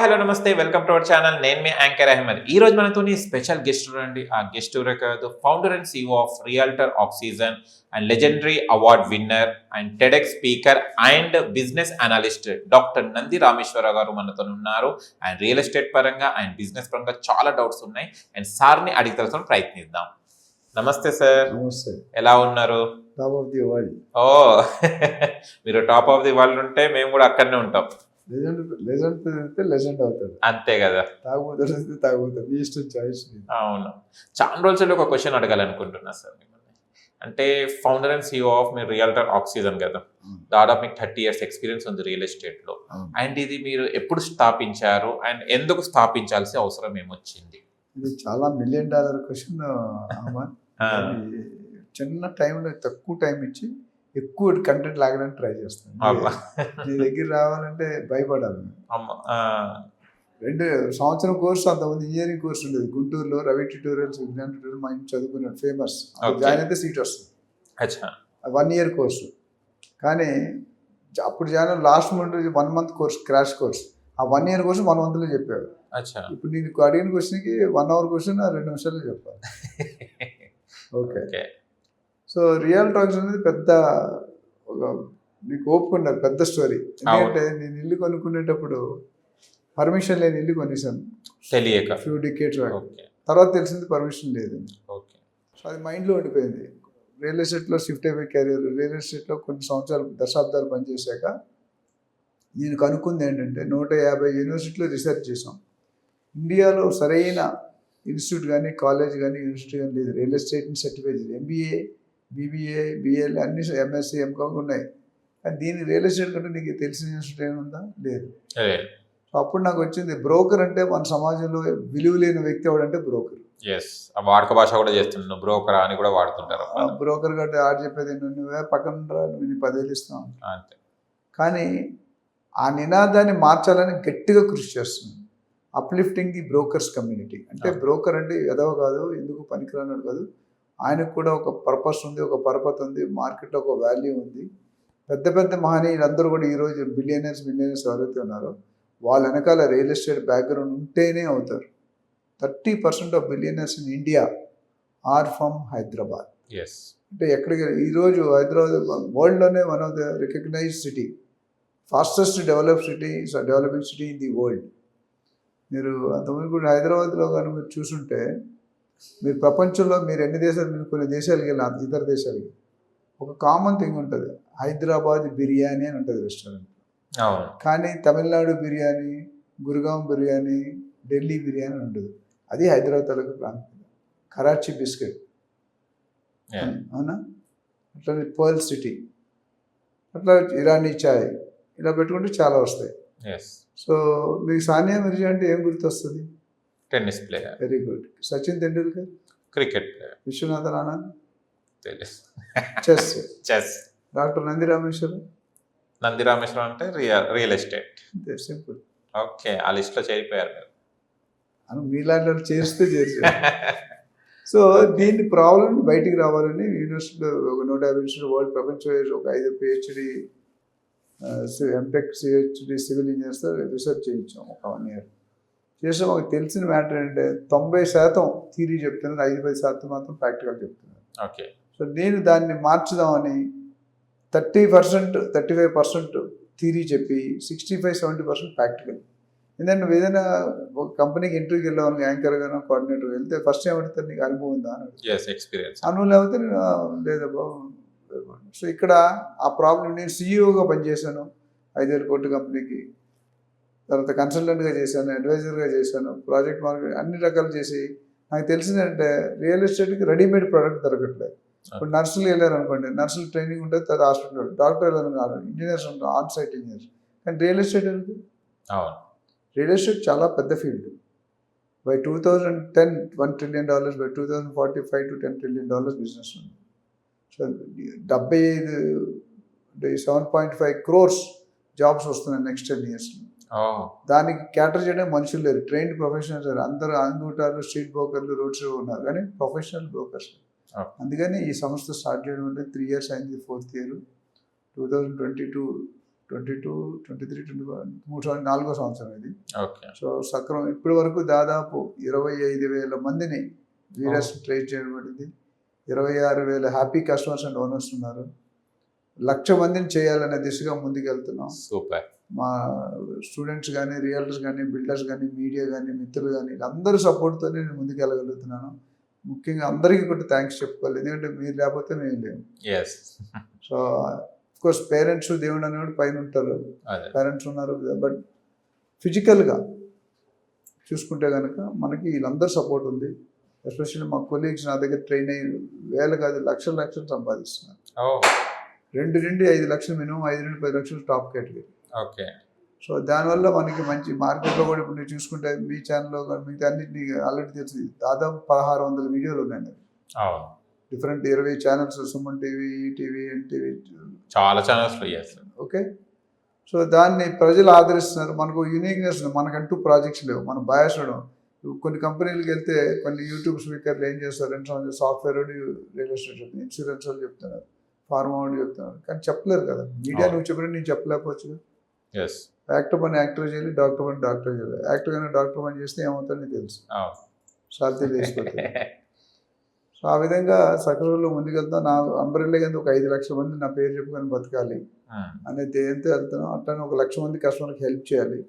Hello నమస్తే welcome to our channel. నేను మీ anchor Ahmed. ఈ రోజు మనతోని స్పెషల్ గెస్ట్ చూడండి. ఆ గెస్ట్ ఎవరో కాదు, founder and CEO of realtor oxygen and legendary award winner and TEDx speaker and business analyst doctor Nandi Rameshwar Rao గారు మనతో ఉన్నారు. అండ్ రియల్ ఎస్టేట్ పరంగా అండ్ బిజినెస్ పరంగా చాలా డౌట్స్ ఉన్నాయి. అండ్ సార్ని అడిగి తెలుసుకొని ప్రయత్నిద్దాం. నమస్తే సార్. నమస్తే. ఎలా ఉన్నారు? Top of the world. ఓ మీరు టాప్ ఆఫ్ ది వరల్డ్ ఉంటే మేము కూడా అక్కడనే ఉంటాం. లెజెండ్ తిరిగితే లెజెండ్ అవుతాడు. అంతే కదా. తాగుబోతాడు తాగుబోతాడు, మీ ఇష్టం, చాయిస్. అవును. చాలా రోజుల్లో ఒక క్వశ్చన్ అడగాలనుకుంటున్నా సార్ మిమ్మల్ని. అంటే ఫౌండర్ అండ్ CEO ఆఫ్ మీరు రియల్టర్ ఆక్సిజన్ కదా, దాదాపు మీకు 30 years ఎక్స్పీరియన్స్ ఉంది రియల్ ఎస్టేట్ లో. అండ్ ఇది మీరు ఎప్పుడు స్థాపించారు అండ్ ఎందుకు స్థాపించాల్సిన అవసరం ఏమొచ్చింది? ఇది చాలా $1 million క్వశ్చన్. చిన్న టైంలో తక్కువ టైం ఇచ్చి ఎక్కువ కంటెంట్ లాగడానికి ట్రై చేస్తాను. నీ దగ్గర రావాలంటే భయపడాలి. 2 సంవత్సరం కోర్సు, అంతకుముందు ఇంజనీరింగ్ కోర్సు ఉండేది గుంటూరులో, రవి ట్యూటోరియల్స్, విజ్ఞాన ట్యూటోరియల్, మా ఇంటి చదువుకున్నాడు, ఫేమస్. జాయిన్ అయితే సీట్ వస్తుంది. 1 year కోర్సు. కానీ అప్పుడు join last month 1 month course, crash course. ఆ 1 year కోర్సు 1 monthలో చెప్పాడు. ఇప్పుడు నీకు అడిగిన క్వశ్చన్కి 1 hour క్వశ్చన్ 2 నిమిషాల్లో చెప్పాలి. ఓకే. సో రియల్ టాక్స్ అనేది పెద్ద నీకు ఓపుకున్నారు, పెద్ద స్టోరీ. ఎందుకంటే నేను ఇల్లు కొనుక్కునేటప్పుడు పర్మిషన్ లేని ఇల్లు కొనేసాను, తెలియక ఫ్యూ డికేట్స్. తర్వాత తెలిసింది పర్మిషన్ లేదని. సో అది మైండ్లో ఉండిపోయింది. రియల్ ఎస్టేట్లో షిఫ్ట్ అయిపోయి కెరీర్, రియల్ ఎస్టేట్లో కొన్ని సంవత్సరాలు, దశాబ్దాలు పనిచేశాక నేను కనుక్కుంది ఏంటంటే 150 యూనివర్సిటీలో రీసెర్చ్ చేసాం. ఇండియాలో సరైన ఇన్స్టిట్యూట్ కానీ, కాలేజ్ కానీ, యూనివర్సిటీ కానీ లేదు రియల్ ఎస్టేట్ని సర్టిఫై చేసి. MBA, BBA, BL అన్ని MSc, MCom ఉన్నాయి. కానీ దీని రియల్ ఎస్టేట్ కంటే నీకు తెలిసిన ఇన్స్టిట్యూట్ ఏముందా? లేదు. సో అప్పుడు నాకు వచ్చింది, బ్రోకర్ అంటే మన సమాజంలో విలువ లేని వ్యక్తి ఎవడంటే బ్రోకర్. వాడుక భాష కూడా చేస్తున్నాను, బ్రోకర్ అని కూడా వాడుతుంటారు. బ్రోకర్ కంటే ఆడు చెప్పేది నువ్వే పక్కన నువ్వు 10 వేలు ఇస్తావు అంతే. కానీ ఆ నినాదాన్ని మార్చాలని గట్టిగా కృషి చేస్తుంది. Uplifting the brokers community. అంటే బ్రోకర్ అంటే ఎదవ కాదు, ఎందుకు పనికిరానాడు కాదు, ఆయనకు కూడా ఒక పర్పస్ ఉంది, ఒక పరపతి ఉంది, మార్కెట్లో ఒక వాల్యూ ఉంది. పెద్ద పెద్ద మహనీయులు అందరూ కూడా ఈరోజు బిలియనర్స్, మిలియనర్స్ ఎవరైతే ఉన్నారో వాళ్ళ వెనకాల రియల్ ఎస్టేట్ బ్యాక్గ్రౌండ్ ఉంటేనే అవుతారు. 30% of billionaires in India are from Hyderabad. అంటే ఎక్కడికి ఈరోజు హైదరాబాద్ వరల్డ్లోనే one of the recognised city, fastest developing city in the world. మీరు అంతకుముందు కూడా హైదరాబాద్లో కానీ మీరు చూసుంటే, మీరు ప్రపంచంలో మీరు ఎన్ని దేశాలు, మీరు కొన్ని దేశాలకు వెళ్ళి, ఇతర దేశాలకి ఒక కామన్ థింగ్ ఉంటుంది, హైదరాబాద్ బిర్యానీ అని ఉంటుంది రెస్టారెంట్. కానీ తమిళనాడు బిర్యానీ, గురుగాం బిర్యానీ, ఢిల్లీ బిర్యానీ ఉండదు. అది హైదరాబాద్ తాలూకు ప్రాంతం. కరాచీ బిస్కెట్, అవునా, అట్లా పర్ల్ సిటీ, అట్లా ఇరానీ చాయ్, ఇలా పెట్టుకుంటే చాలా వస్తాయి. సో మీకు సానియా మిర్జా అంటే ఏం గుర్తొస్తుంది? Tennis player. Very good. Sachin Tendulkar cricket player. Viswanathan Anand chess. Doctor Nandi Rameswaram అంటే రియల్ ఎస్టేట్. సింపుల్. ఓకే, ఆ లిస్ట్ లో చేరిపోయారు మీరు. మీలాంటి వాళ్ళు చేస్తే సో దీన్ని ప్రాబ్లం బయటికి రావాలని యూనివర్సిటీలో ఒక 150 ఇన్స్టిట్యూట్, వరల్డ్ ప్రపంచం ఒక 5 PhD, MTech, PhD సివిల్ ఇంజనీర్స్తో రీసెర్చ్ చేయించాం ఒక 1 year. చేస్తే మాకు తెలిసిన మ్యాటర్ ఏంటంటే 90% థియరీ చెప్తున్నారు, 5-10% మాత్రం ప్రాక్టికల్ చెప్తున్నారు. ఓకే. సో నేను దాన్ని మార్చుదామని 30%, 35% థియరీ చెప్పి 65-70% ప్రాక్టికల్. ఎందుకంటే నువ్వు ఏదైనా ఒక కంపెనీకి ఇంటర్వ్యూకి వెళ్ళావు, యాంకర్గానో కోఆర్డినేటర్ వెళ్తే ఫస్ట్ ఏమడుతుంది, నీకు అనుభవం ఉందా అని. ఎక్స్పీరియన్స్. అనుభవం లేకపోతే లేదా బాబు. సో ఇక్కడ ఆ ప్రాబ్లం, నేను CEOగా పనిచేశాను 5 వేల కోట్ల కంపెనీకి, తర్వాత కన్సల్టెంట్గా చేశాను, అడ్వైజర్గా చేశాను, ప్రాజెక్ట్ మార్కెట్, అన్ని రకాలు చేసి నాకు తెలిసిందంటే రియల్ ఎస్టేట్కి రెడీమేడ్ ప్రోడక్ట్ దొరకట్లేదు. ఇప్పుడు నర్సులు వెళ్ళారు అనుకోండి, నర్సులు ట్రైనింగ్ ఉంటుంది, తర్వాత హాస్పిటల్, డాక్టర్ వెళ్ళారు, ఇంజనీర్స్ ఉంటారు, ఆన్ సైట్ ఇంజనీర్స్. కానీ రియల్ ఎస్టేట్ ఎందుకు? రియల్ ఎస్టేట్ చాలా పెద్ద field. By 2010 $1 trillion, by 2040 $5 to $10 trillion business ఉంది. సో 7.5 crores జాబ్స్ వస్తున్నాయి నెక్స్ట్ 10 years. దానికి క్యాటర్ చేయడానికి మనుషులు లేరు, ట్రైన్డ్ ప్రొఫెషనల్స్ లేరు. అందరూ అంగూటాలు, స్ట్రీట్ బ్రోకర్లు, రోడ్స్ ఉన్నారు, కానీ ప్రొఫెషనల్ బ్రోకర్స్. అందుకని ఈ సంస్థ స్టార్ట్ చేయడం అంటే 3 years అయింది, 4th year. 2022 22, 23, 24 4వ సంవత్సరం ఇది. ఓకే. సో సక్రమం ఇప్పటి వరకు దాదాపు 25,000 మందిని వీరస్ ట్రైన్ చేయబడింది. 26,000 హ్యాపీ కస్టమర్స్ అండ్ ఓనర్స్ ఉన్నారు. 1,00,000 మందిని చేయాలనే దిశగా ముందుకెళ్తున్నాం. సూపర్. మా స్టూడెంట్స్ కానీ, రియల్టర్స్ కానీ, బిల్డర్స్ కానీ, మీడియా కానీ, మిత్రులు కానీ అందరూ సపోర్ట్తోనే నేను ముందుకెళ్ళగలుగుతున్నాను. ముఖ్యంగా అందరికీ కూడా థ్యాంక్స్ చెప్పుకోవాలి. ఎందుకంటే మీరు లేకపోతే మేము లేము. ఎస్. సో కోర్స్ పేరెంట్స్ దేవుడు అనేవాడు పైన ఉంటారు, పేరెంట్స్ ఉన్నారు. బట్ ఫిజికల్గా చూసుకుంటే కనుక మనకి వీళ్ళందరూ సపోర్ట్ ఉంది. ఎస్పెషల్లీ మా కొలీగ్స్ నా దగ్గర ట్రైన్ అయ్యి వేలు కాదు లక్షలు సంపాదిస్తున్నారు. 2 నుండి 5 లక్షలు మినిమం, 5 నుండి 10 లక్షలు టాప్ కేటగిరీ. ఓకే. సో దానివల్ల మనకి మంచి మార్కెట్లో కూడా ఇప్పుడు మీరు చూసుకుంటే మీ ఛానల్లో మిగతా అన్నింటినీ ఆల్రెడీ తెలుసు. దాదాపు 1600 వీడియోలు ఉన్నాయి. Different 20 channels, Suman TV, ETV, NTV, చాలా ఛానల్స్. ఓకే. సో దాన్ని ప్రజలు ఆదరిస్తున్నారు. మనకు యూనిక్నెస్, మనకంటూ ప్రాజెక్ట్స్ లేవు, మనం బయాస్ ఉండడం. కొన్ని కంపెనీలకు వెళ్తే కొన్ని యూట్యూబ్ స్పీకర్లు ఏం చేస్తారు, 2 సంవత్సరాలు సాఫ్ట్వేర్ రియల్ ఎస్టేట్ చెప్తున్నారు, ఇన్సూరెన్స్ వాళ్ళు చెప్తున్నారు, ఫార్మా వాళ్ళు చెప్తున్నారు, కానీ చెప్పలేరు కదా. మీడియా నువ్వు చెప్పిన నేను చెప్పలేకపోవచ్చు. యాక్టర్ పని యాక్టర్ చేయాలి, డాక్టర్ పని డాక్టర్ చేయాలి. యాక్టర్ కానీ డాక్టర్ పని చేస్తే ఏమవుతుందో తెలుసు, సాధ్యం తెలిసిపోతుంది. సో ఆ విధంగా సక్సెస్ఫుల్గా ముందుకెళ్తాం. నా అంబరిల్లా కింద ఒక 5 లక్షల మంది నా పేరు చెప్పుకొని బతకాలి అనే ధ్యేయంతో వెళ్తున్నాం. అట్లనే 1 లక్ష మంది కస్టమర్కి హెల్ప్ చేయాలి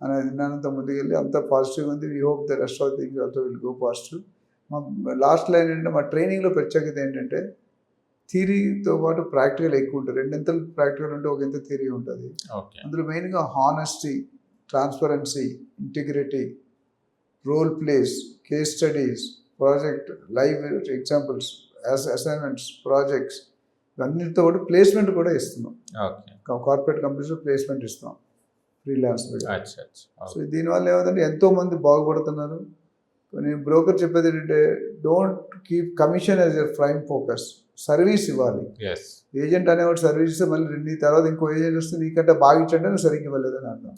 అనే విధానంతో ముందుకెళ్ళి అంతా పాజిటివ్గా ఉంది. We hope the rest of things also will go positive. మా లాస్ట్ లైన్ ఏంటంటే, మా ట్రైనింగ్లో ప్రత్యేకత ఏంటంటే థియరీతో పాటు ప్రాక్టికల్ ఎక్కువ ఉంటుంది. 2 ఇంతలు ప్రాక్టికల్ ఉంటే 1 ఇంత థియరీ ఉంటుంది. అందులో మెయిన్గా honesty, transparency, integrity, role plays, case studies, project, live examples, assignments, projects, ఇవన్నిటితో పాటు ప్లేస్మెంట్ కూడా ఇస్తున్నాం. కార్పొరేట్ కంపెనీస్లో ప్లేస్మెంట్ ఇస్తాం ఫ్రీలాన్స్. సో దీనివల్ల ఏమవుతుందంటే ఎంతోమంది బాగుపడుతున్నారు. నేను బ్రోకర్ చెప్పేది ఏంటంటే, don't keep commission as your prime focus. Service ఇవ్వాలి. ఏజెంట్ అనేవాడు సర్వీస్ ఇస్తే మళ్ళీ నీ తర్వాత ఇంకో ఏజెంట్ వస్తే నీకంటే బాగా ఇచ్చంటే నువ్వు సరిగ్గా ఇవ్వలేదని అర్థం.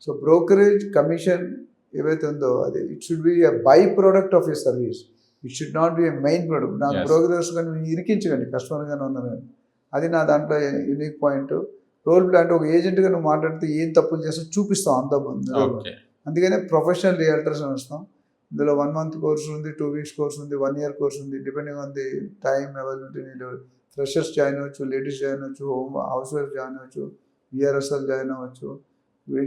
సో బ్రోకరేజ్ కమిషన్ ఏవైతే ఉందో అది it should be a by product of a service. It should not be a main product. నాకు బ్రోకరేజ్ కానీ ఇరికించకండి కస్టమర్గానే ఉన్నాను. అది నా దాంట్లో యూనిక్ పాయింట్. రోల్ ప్లే అంటే ఒక ఏజెంట్గా నువ్వు మాట్లాడితే ఏం తప్పులు చేస్తా చూపిస్తాం అంత. అందుకనే ప్రొఫెషనల్ రియల్టర్స్ అని వస్తాం. ఇందులో 1 మంత్ కోర్స్ ఉంది, 2 వీక్స్ కోర్స్ ఉంది, 1 ఇయర్ కోర్స్ ఉంది. Depending on the time availability. నేను ఫ్రెషర్స్ జాయిన్ అవ్వచ్చు, లేడీస్ జాయిన్ అవ్వచ్చు, హౌస్ వైఫ్ జాయిన్ అవ్వచ్చు, విఆర్ఎస్ఎల్ జాయిన్ అవ్వచ్చు,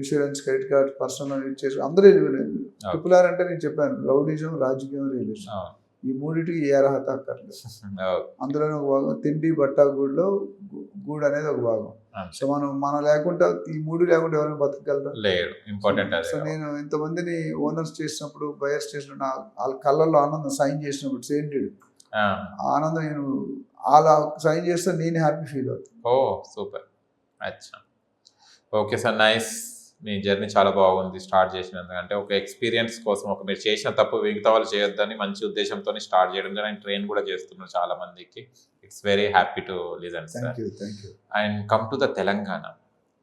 insurance, credit card, personal use చేసి అందరూ. ట్రిపుల్ ఆర్ అంటే నేను చెప్పాను, రౌడిజం, రాజకీయం, రియల్ ఎస్టేట్, ఈ మూడింటికి ఏ అర్హత అక్కర్లేదు. అందులోనే ఒక భాగం తిండి, బట్ట, గూడులో గూడు అనేది ఒక భాగం. సో మనం లేకుండా ఈ 3 లేకుండా ఎవరైనా బతకగలరా? ఇంపార్టెంట్. సో నేను ఇంతమందిని ఓనర్స్ చేసినప్పుడు, బయర్స్ చేసినప్పుడు, వాళ్ళ కళ్ళల్లో ఆనందం, సైన్ చేసినప్పుడు సేంటెడ్ ఆనందం, నేను అలా సైన్ చేస్తే నేను హ్యాపీ ఫీల్ అవుతాను. సూపర్. అచ్చా, ఓకే సార్, నైస్. మీ జర్నీ చాలా బాగుంది స్టార్ట్ చేసినందుకు. అంటే ఒక ఎక్స్పీరియన్స్ కోసం, ఒక మీరు చేసిన తప్పు మిగతా వాళ్ళు చేయొద్దని మంచి ఉద్దేశంతో స్టార్ట్ చేయడం జరిగింది. నేను ట్రైన్ కూడా చేస్తున్నాను చాలా మందికి. It's very happy to listen sir. And come to the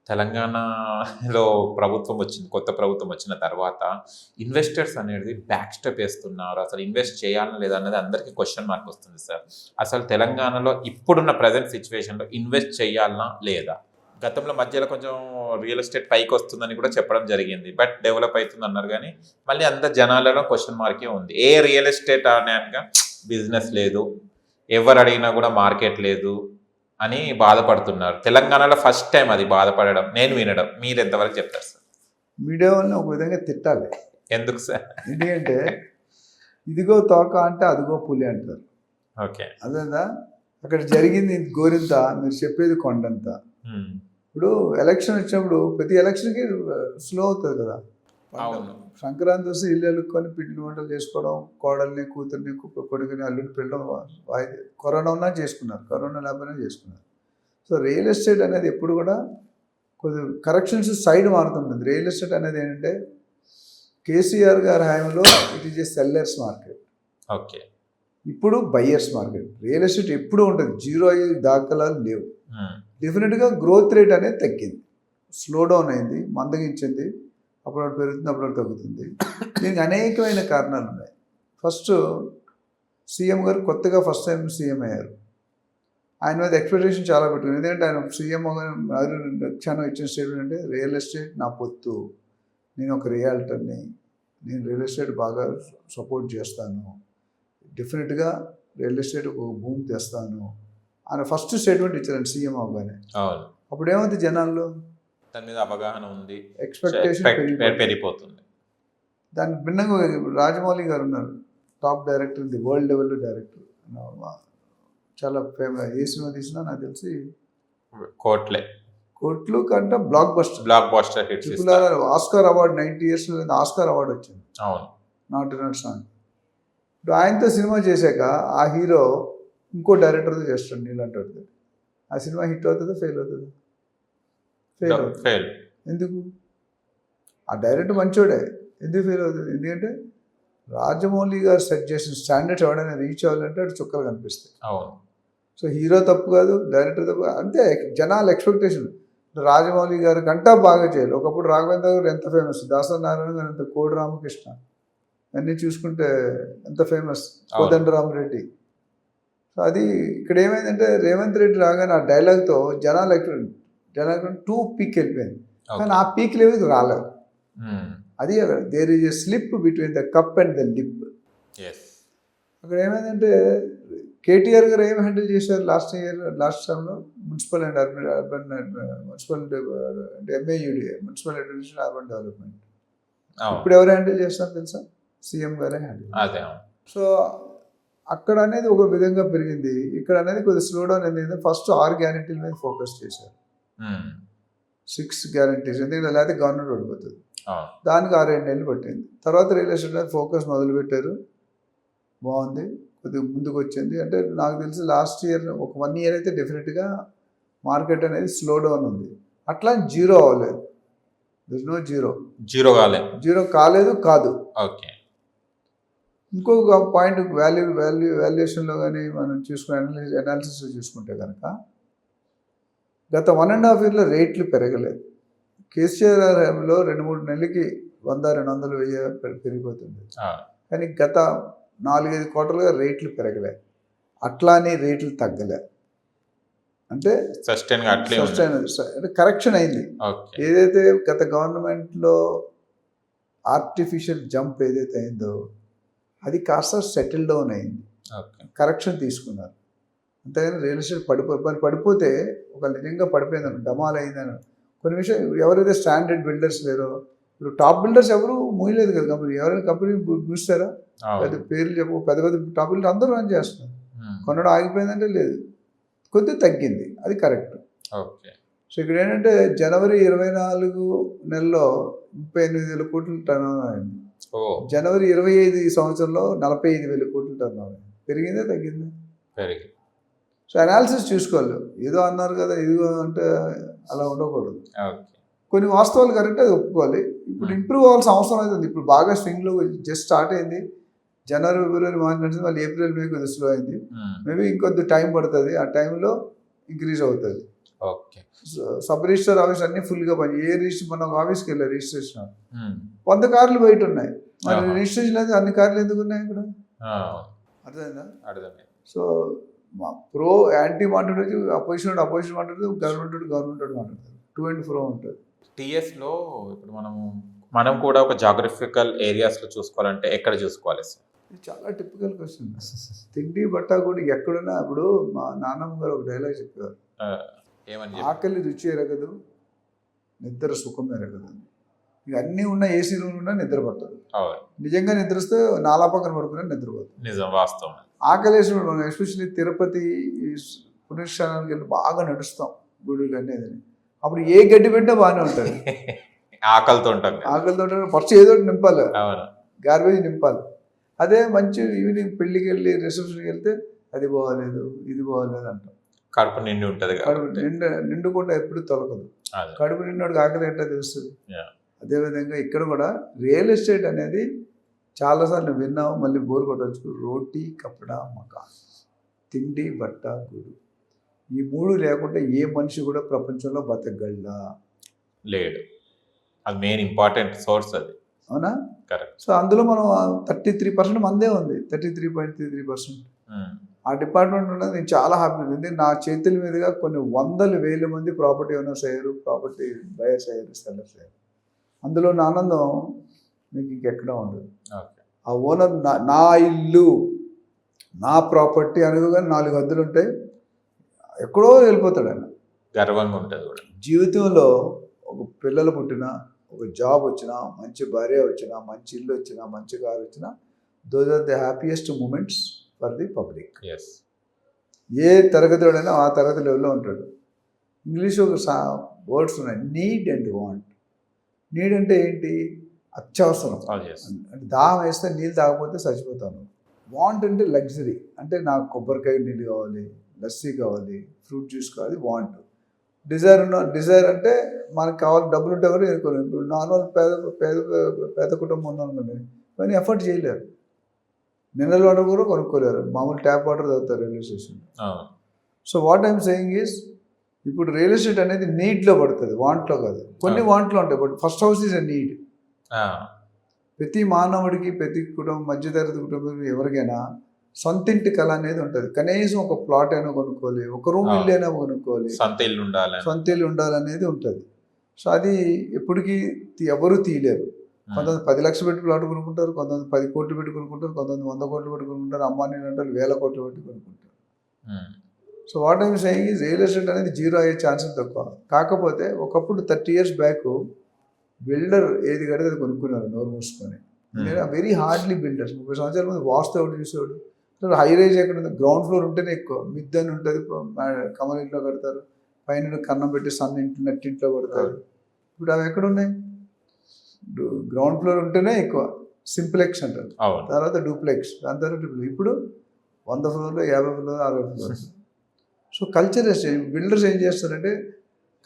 తెలంగాణలో ప్రభుత్వం వచ్చింది, కొత్త ప్రభుత్వం వచ్చిన తర్వాత ఇన్వెస్టర్స్ అనేది బ్యాక్ స్టెప్ వేస్తున్నారు. అసలు ఇన్వెస్ట్ చేయాలని లేదా అనేది అందరికీ క్వశ్చన్ మార్క్ వస్తుంది సార్. అసలు తెలంగాణలో ఇప్పుడున్న ప్రజెంట్ సిచ్యువేషన్లో ఇన్వెస్ట్ చేయాలనా లేదా? గతంలో మధ్యలో కొంచెం రియల్ ఎస్టేట్ పైకి వస్తుందని కూడా చెప్పడం జరిగింది, బట్ డెవలప్ అవుతుంది అన్నారు. కానీ మళ్ళీ అంత జనాలలో క్వశ్చన్ మార్కే ఉంది. ఏ రియల్ ఎస్టేట్ అనేక బిజినెస్ లేదు, ఎవరు అడిగినా కూడా మార్కెట్ లేదు అని బాధపడుతున్నారు. తెలంగాణలో ఫస్ట్ టైం అది బాధపడడం నేను వినడం. మీరు ఎంతవరకు చెప్తారు సార్? మీడియా వాళ్ళని ఒక విధంగా తిట్టాలి. ఎందుకు సార్? ఎందుకంటే ఇదిగో తోక అంటే అదిగో పులి అంటారు. ఓకే, అదేదా అక్కడ జరిగింది గోరింత, మీరు చెప్పేది కొండంత. ఇప్పుడు ఎలక్షన్ వచ్చినప్పుడు ప్రతి ఎలక్షన్కి స్లో అవుతుంది కదా. సంక్రాంతి వస్తే ఇల్లు అల్లుకొని పిండి వంటలు చేసుకోవడం, కోడల్ని, కూతుర్ని, కొడుకుని, అల్లుని పిల్లడం, కరోనా ఉన్నా చేసుకున్నారు, కరోనా లేకపోయినా చేసుకున్నారు. సో రియల్ ఎస్టేట్ అనేది ఎప్పుడు కూడా కొద్ది కరెక్షన్స్ సైడ్ మారుతుంటుంది. రియల్ ఎస్టేట్ అనేది ఏంటంటే కేసీఆర్ గారి హయాంలో it is a sellers market. Okay, ఇప్పుడు బయ్యర్స్ మార్కెట్. రియల్ ఎస్టేట్ ఎప్పుడు ఉంటుంది, 0 అయ్యే దాఖలాలు లేవు. డెఫినెట్గా గ్రోత్ రేట్ అనేది తగ్గింది, స్లో డౌన్ అయింది, మందగించింది. అప్పుడప్పుడు పెరుగుతుంది, అప్పుడప్పుడు తగ్గుతుంది. దీనికి అనేకమైన కారణాలు ఉన్నాయి. ఫస్ట్ సీఎం గారు కొత్తగా ఫస్ట్ టైం సీఎం అయ్యారు. ఆయన మీద ఎక్స్పెక్టేషన్ చాలా పెట్టుకుంది. ఎందుకంటే ఆయన సీఎం క్షణం ఇచ్చిన స్టేట్మెంట్ అంటే రియల్ ఎస్టేట్ నా పొత్తు, నేను ఒక రియాల్టర్ని, నేను రియల్ ఎస్టేట్ బాగా సపోర్ట్ చేస్తాను, డెఫినెట్గా రియల్ ఎస్టేట్ ఒక భూమి తెస్తాను ఆయన ఫస్ట్ స్టేట్మెంట్ ఇచ్చారండి సీఎం అవగానే. అప్పుడు ఏమవుతుంది, జనాల్లో దాని మీద అవగాహన ఉంది, ఎక్స్పెక్టేషన్ పెరిగిపోతుంది. దానికి భిన్నంగా రాజమౌళి గారు ఉన్నారు, top director, the world level director, చాలా ఫేమస్. ఏ సినిమా తీసినా నాకు తెలిసి కోట్లు కంటే blockbuster hit. Oscar award 90 years Oscar award వచ్చింది. నాట్ సాంగ్. ఇప్పుడు ఆయనతో సినిమా చేశాక ఆ హీరో ఇంకో డైరెక్టర్తో చేస్తాడు నీలాంటి వాడితో. ఆ సినిమా హిట్ అవుతుందా ఫెయిల్ అవుతుందా? ఫెయిల్. ఎందుకు? ఆ డైరెక్టర్ మంచోడే, ఎందుకు ఫెయిల్ అవుతుంది? ఎందుకంటే రాజమౌళి గారు సెట్ చేసిన స్టాండర్డ్స్ ఎవడైనా రీచ్ అవ్వాలంటే అటు చుక్కలు కనిపిస్తాయి. సో హీరో తప్పు కాదు, డైరెక్టర్ తప్పు, అంతే జనాల ఎక్స్పెక్టేషన్. రాజమౌళి గారి కంటా బాగా చేయాలి. ఒకప్పుడు రాఘవేంద్ర గారు ఎంత ఫేమస్, దాసనారాయణ గారు ఎంత, కోడి రామకృష్ణ అన్నీ చూసుకుంటే ఎంత ఫేమస్, కోదండరామరెడ్డి. సో అది ఇక్కడ ఏమైందంటే రేవంత్ రెడ్డి రాగానే ఆ డైలాగ్తో జనాలు టూ పీక్ వెళ్ళిపోయింది. కానీ ఆ పీక్ లెవెల్కి రాలేదు. అది there is a slip between the cup and the lip. అక్కడ ఏమైందంటే కేటీఆర్ గారు ఏం హ్యాండిల్ చేశారు లాస్ట్ టైంలో municipal and urban municipal MAUD, municipal administration urban development. ఇప్పుడు ఎవరు హ్యాండిల్ చేస్తారు తెలుసా? సీఎం గారే హ్యాండిల్. సో అక్కడ అనేది ఒక విధంగా పెరిగింది, ఇక్కడ అనేది కొద్దిగా స్లో డౌన్ అయింది. ఫస్ట్ 6 గ్యారెంటీల మీద ఫోకస్ చేశారు, 6 గ్యారెంటీస్, ఎందుకంటే లేకపోతే గవర్నమెంట్ ఓడిపోతుంది. దానికి 6-7 నెలలు పట్టింది. తర్వాత రియల్ ఎస్టేట్ మీద ఫోకస్ మొదలుపెట్టారు, బాగుంది, కొద్దిగా ముందుకు వచ్చింది. అంటే నాకు తెలిసి లాస్ట్ ఇయర్ ఒక 1 year అయితే డెఫినెట్గా మార్కెట్ అనేది స్లో డౌన్ ఉంది. అట్లా జీరో అవ్వలేదు, దిస్ నో జీరో కాలేదు కాదు. ఇంకొక పాయింట్ వాల్యుయేషన్లో కానీ మనం చూసుకునే అనాలిసిస్లో చూసుకుంటే కనుక గత 1.5 yearలో రేట్లు పెరగలేదు. కేసీఆర్లో 2-3 నెలలకి 100-200 పెరిగిపోతుంది. కానీ గత 4-5 quarterలుగా రేట్లు పెరగలే, అట్లానే రేట్లు తగ్గలే. అంటే అంటే కరెక్షన్ అయింది. ఏదైతే గత గవర్నమెంట్లో ఆర్టిఫిషియల్ జంప్ ఏదైతే అయిందో అది కాస్త సెటిల్ డౌన్ అయింది, కరెక్షన్ తీసుకున్నారు. అంతేగాని రియల్ ఎస్టేట్ పడిపోతే ఒక నిజంగా పడిపోయిందని డమాల్ అయిందని కొన్ని విషయం. ఎవరైతే స్టాండర్డ్ బిల్డర్స్ లేరో, ఇప్పుడు టాప్ బిల్డర్స్ ఎవరు మూయలేదు కదా కంపెనీ. ఎవరైనా కంపెనీ మూస్తారా? పెద్ద పేర్లు చెప్పు, పెద్ద టాప్ బిల్డర్ అందరూ రన్ చేస్తున్నారు. కొనడం ఆగిపోయిందంటే లేదు, కొద్దిగా తగ్గింది, అది కరెక్ట్. సో ఇక్కడ ఏంటంటే జనవరి 24 నెలలో 38,000 కోట్లు టర్న్ ఓవర్ అయింది. జనవరి 25 ఈ సంవత్సరంలో 45,000 కోట్లు టర్న్ ఓవర్ అయింది. పెరిగిందా తగ్గిందా? సో అనాలిసిస్ చూసుకోవాలి. ఏదో అన్నారు కదా ఇదిగో అంటే అలా ఉండకూడదు. కొన్ని వాస్తవాలు కరెక్ట్, అది ఒప్పుకోవాలి. ఇప్పుడు ఇంప్రూవ్ అవ్వాల్సిన అవసరం అవుతుంది. ఇప్పుడు బాగా స్వింగ్లో జస్ట్ స్టార్ట్ అయింది, జనవరి ఫిబ్రవరి మార్చి నడిచింది, మళ్ళీ ఏప్రిల్ మే కొద్దిగా స్లో అయింది. మేబీ ఇంకొద్ది టైం పడుతుంది, ఆ టైంలో ఇంక్రీజ్ అవుతుంది. సబ్ రిజిస్టర్ ఆఫీస్ అన్ని ఫుల్గా పని. ఏ రిజిస్టర్ మన ఆఫీస్కి వెళ్ళారు రిజిస్ట్రేషన్ 100 కార్లు బయట ఉన్నాయి, మరి రిజిస్ట్రేషన్ అయితే అన్ని కార్లు ఎందుకు ఉన్నాయి ఇక్కడ? అర్థమైందా? సో ప్రో యాంటీ మాట్లాడేది, అపోజిషన్ మాట్లాడుతుంది, గవర్నమెంట్ మాట్లాడుతుంది, 2 and 4 ఉంటుంది. టీఎస్లో ఇప్పుడు మనం కూడా ఒక జాగ్రఫికల్ ఏరియాస్లో చూసుకోవాలంటే ఎక్కడ చూసుకోవాలి సార్? ఇది చాలా టిపికల్ క్వశ్చన్. తిండి బట్ట కూడా ఎక్కడున్నా. ఇప్పుడు మా నాన్నమ్మ గారు ఒక డైలాగ్ చెప్పారు, ఆకలి రుచి ఎరగదు, నిద్ర సుఖం ఎరగదు. ఇక అన్నీ ఉన్న ఏసీ రూమ్ ఉన్నా నిద్ర పట్టదు. నిజంగా నిద్ర వస్తే నాలా పక్కన పడుకున్నా నిద్రపోతుంది. నిజం, వాస్తవం. ఆకలి వేసినప్పుడు మనం ఎస్పెషల్లీ తిరుపతి పుణ్యస్థానానికి వెళ్ళి బాగా నడుస్తాం గుడులు అనేది, అప్పుడు ఏ గడ్డి పెట్టినా బాగానే ఉంటుంది. ఆకలితో ఫస్ట్ ఏదో నింపాలి, గార్బేజ్ నింపాలి. అదే మంచి ఈవినింగ్ పెళ్ళికి వెళ్ళి రిసెప్షన్కి వెళ్తే అది బాగాలేదు ఇది బాగాలేదు అంటాం. కడుపు నిండి ఉంటుంది, కడుపు నిండుకుండా ఎప్పుడు తొలగదు. కడుపు నిండినోడికి ఆకలి ఎట్లా తెలుస్తుంది? అదేవిధంగా ఇక్కడ కూడా రియల్ ఎస్టేట్ అనేది చాలాసార్లు విన్నాము, మళ్ళీ బోర్ కొట్టవచ్చు. రోటీ కపడా మకాన్, తిండి బట్ట గూడు, ఈ 3 లేకుండా ఏ మనిషి కూడా ప్రపంచంలో బతకగలడా? లేడు. అది మెయిన్ ఇంపార్టెంట్ సోర్స్ అది, అవునా? కరెక్ట్. సో అందులో మనం 33% మందే ఉంది, 33.33%. ఆ డిపార్ట్మెంట్ ఉన్నది నేను చాలా హ్యాపీ. ఎందుకంటే నా చేతుల మీదుగా కొన్ని వందల వేల మంది ప్రాపర్టీ ఓనర్స్ అయ్యారు, ప్రాపర్టీ బయర్స్ అయ్యారు, సెల్లర్స్ అయ్యారు. అందులో నా ఆనందం మీకు ఇంకెక్కడ ఉండదు. ఓకే. ఆ ఓనర్ నా ఇల్లు, నా ప్రాపర్టీ అనగానే 4 హద్దులు ఉంటాయి, ఎక్కడో వెళ్ళిపోతాడు ఆయన. గర్వంగా ఉంటుంది కూడా. జీవితంలో ఒక పిల్లలు పుట్టినా, ఒక జాబ్ వచ్చినా, మంచి భార్య వచ్చినా, మంచి ఇల్లు వచ్చినా, మంచి కారు వచ్చినా, those are the happiest moments for the public. Yes. ఏ తరగతిలోనైనా ఆ తరగతి లెవెల్లో ఉంటాడు. ఇంగ్లీష్ ఒక వర్డ్స్ ఉన్నాయి, నీడ్ అండ్ వాంట్. నీడ్ అంటే ఏంటి? అత్యవసరం. అంటే దాహం వేస్తే నీళ్ళు తాగకపోతే చచ్చిపోతాను. వాంట్ అంటే లగ్జరీ, అంటే నాకు కొబ్బరికాయ నీళ్ళు కావాలి, లస్సీ కావాలి, ఫ్రూట్ జ్యూస్ కావాలి, వాంట్. డిజైర్ అంటే మనకు కావాలి, డబ్బులు ఉంటే కూడా ఎదుర్కొని. ఇప్పుడు నార్మల్ పేద కుటుంబం ఉందనుకోండి, కానీ ఎఫర్ట్ చేయలేరు. మినరల్ వాటర్ కూడా కొనుక్కోలేరు, మామూలు ట్యాప్ వాటర్ తాగుతారు railway station. So what I'm saying is, ఇప్పుడు రియల్ ఎస్టేట్ అనేది నీడ్లో పడుతుంది, వాంట్లో కాదు. కొన్ని వాంట్లో ఉంటాయి, but first house is a need. ప్రతి మానవుడికి, ప్రతి కుటుంబం, మధ్యతరగతి కుటుంబం ఎవరికైనా సొంతింటి కళ అనేది ఉంటుంది. కనీసం ఒక ప్లాట్ అయినా కొనుక్కోవాలి, ఒక రూమ్ ఇల్లు అయినా కొనుక్కోవాలి, సొంత ఇల్లు ఉండాలనేది ఉంటుంది. సో అది ఎప్పటికీ ఎవరు తీయలేరు. కొంతమంది 10 లక్షలు పెట్టి ప్లాట్ కొనుక్కుంటారు, కొంతమంది 10 కోట్లు పెట్టి కొనుక్కుంటారు, కొంతమంది 100 కోట్లు పెట్టి కొనుక్కుంటారు, అంబానీ అంటే 1000 కోట్లు పెట్టి కొనుక్కుంటారు. So what I'm saying is, real estate అనేది జీరో అయ్యే ఛాన్సెస్ తక్కువ. కాకపోతే ఒకప్పుడు 30 years బ్యాక్ బిల్డర్ ఏది కడితే అది కొనుక్కున్నారు నోరు మూసుకొని. Very hardly builders. 30 సంవత్సరాల ముందు వాస్తు ఎవడు చూసేవాడు? హై రైజ్ ఎక్కడ ఉంది? గ్రౌండ్ ఫ్లోర్ ఉంటేనే ఎక్కువ. మిద్దెని ఉంటుంది, కమల ఇంట్లో కడతారు, పైన కన్నం పెట్టి సన్న ఇంట్లో నట్టింట్లో కడతారు. ఇప్పుడు అవి ఎక్కడున్నాయి? గ్రౌండ్ ఫ్లోర్ ఉంటేనే ఎక్కువ, సింప్లెక్స్ అంటారు, తర్వాత డూప్లెక్స్, దాని తర్వాత ట్రిప్లెక్స్. ఇప్పుడు 100 ఫ్లోర్లు, 50 ఫ్లోర్లు, 60 ఫ్లోర్లు. సో కల్చర్ బిల్డర్స్ ఏం చేస్తారంటే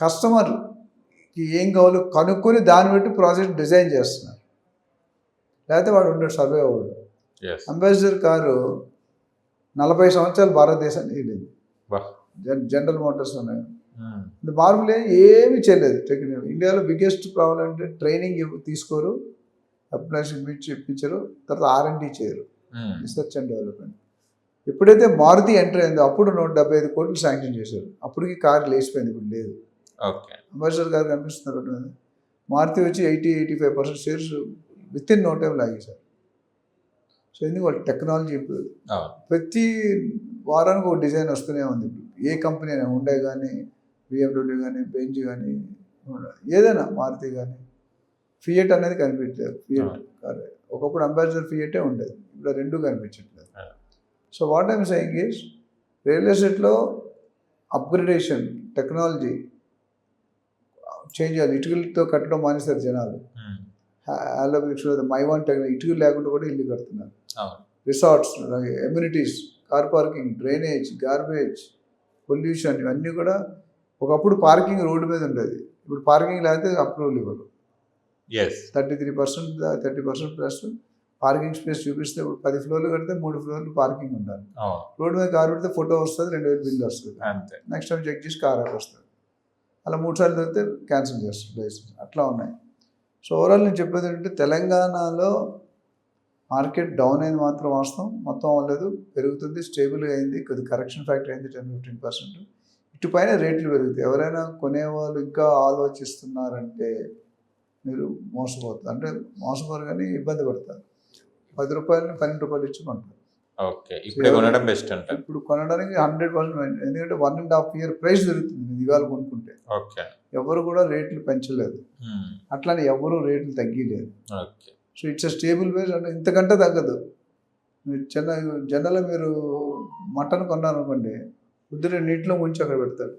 కస్టమర్కి ఏం కావాలో కనుక్కొని దాన్ని బట్టి ప్రాజెక్ట్ డిజైన్ చేస్తున్నారు. లేకపోతే వాడు ఉండడు, సర్వే అవ్వడు. అంబాసిడర్ కారు 40 సంవత్సరాలు భారతదేశాన్ని వెళ్ళింది. జనరల్ మోటార్స్ ఉన్నాయి. మార్పులే ఏమీ చేయలేదు. టెక్నికల్ ఇండియాలో బిగ్గెస్ట్ ప్రాబ్లం అంటే ట్రైనింగ్ తీసుకోరు, అప్రెంటిస్‌షిప్ ఇప్పించరు, తర్వాత R&D చేయరు, రీసెర్చ్ అండ్ డెవలప్మెంట్. ఎప్పుడైతే మారుతి ఎంటర్ అయిందో అప్పుడు 175 కోట్లు శాంక్షన్ చేశారు. అప్పటికి కారు లేచిపోయింది, ఇప్పుడు లేదు. అంబాసిడర్ గారు కనిపిస్తున్నారు. మారుతి వచ్చి 80-85% shares within no time లాగేశారు. సో ఎందుకు? వాళ్ళు టెక్నాలజీ ఇంప్రూవ్. ప్రతి వారానికి ఒక డిజైన్ వస్తూనే ఉంది. ఇప్పుడు ఏ కంపెనీ అయినా, ఉండే కానీ, BMW కానీ, బెంజ్ కానీ, ఏదైనా మారుతి కానీ, ఫియట్ అనేది కనిపించలేదు. ఫియట్ కార్ ఒకప్పుడు అంబాసిడర్ ఫియటే ఉండేది, ఇప్పుడు 2 కనిపించట్లేదు. So what I'm saying is, real ఎస్టేట్లో అప్గ్రేడేషన్, టెక్నాలజీ చేంజ్ చేయాలి. ఇటుకలతో కట్టడం మానేస్తారు జనాలు. మై వన్ టెక్నాలజీ, ఇటుకలు లేకుండా కూడా ఇల్లు కడుతున్నారు. Resorts, amenities, car parking, drainage, garbage, pollution, ఇవన్నీ కూడా. ఒకప్పుడు పార్కింగ్ రోడ్డు మీద ఉండేది, ఇప్పుడు పార్కింగ్ లేకపోతే అప్రూవల్ ఇవ్వరు. 33%, 30% ప్లస్ పార్కింగ్ స్పేస్ చూపిస్తే, ఇప్పుడు 10 ఫ్లోర్లు కడితే 3 ఫ్లోర్లు పార్కింగ్ ఉండాలి. రోడ్డు మీద కారు పెడితే ఫోటో వస్తుంది, 2000 బిల్లు వస్తుంది. నెక్స్ట్ టైం చెక్ చేసి కార్ వస్తుంది. అలా 3 సార్లు దొరికితే క్యాన్సిల్ చేస్తారు లైసెన్స్. అట్లా ఉన్నాయి. సో ఓవరాల్ నేను చెప్పేది ఏంటంటే, తెలంగాణలో మార్కెట్ డౌన్ అయింది మాత్రం వాస్తవం, మొత్తం అవ్వలేదు, పెరుగుతుంది, స్టేబుల్గా అయింది, కొద్ది కరెక్షన్ ఫ్యాక్టర్ అయింది 10-15%. ఇటుపైన రేట్లు పెరుగుతాయి. ఎవరైనా కొనేవాళ్ళు ఇంకా ఆలోచిస్తున్నారంటే మీరు మోసపోతారు. అంటే మోసపోరు కానీ ఇబ్బంది పడతారు. 10 రూపాయలని 12 రూపాయలు ఇచ్చి కొంటారు. ఇప్పుడు కొనడం బెస్ట్ అంటే ఇప్పుడు కొనడానికి 100%, ఎందుకంటే 1.5 year ప్రైస్ దొరుకుతుంది ఇవాళ కొనుక్కుంటే. ఎవరు కూడా రేట్లు పెంచలేదు, అట్లానే ఎవరు రేట్లు తగ్గిలేదు. So it's a stable price, అంటే ఇంతకంటే తగ్గదు. మీరు జనరల్గా మీరు మటన్ కొన్నారనుకోండి, పొద్దున్న నీటిలో ముంచి అక్కడ పెడతారు,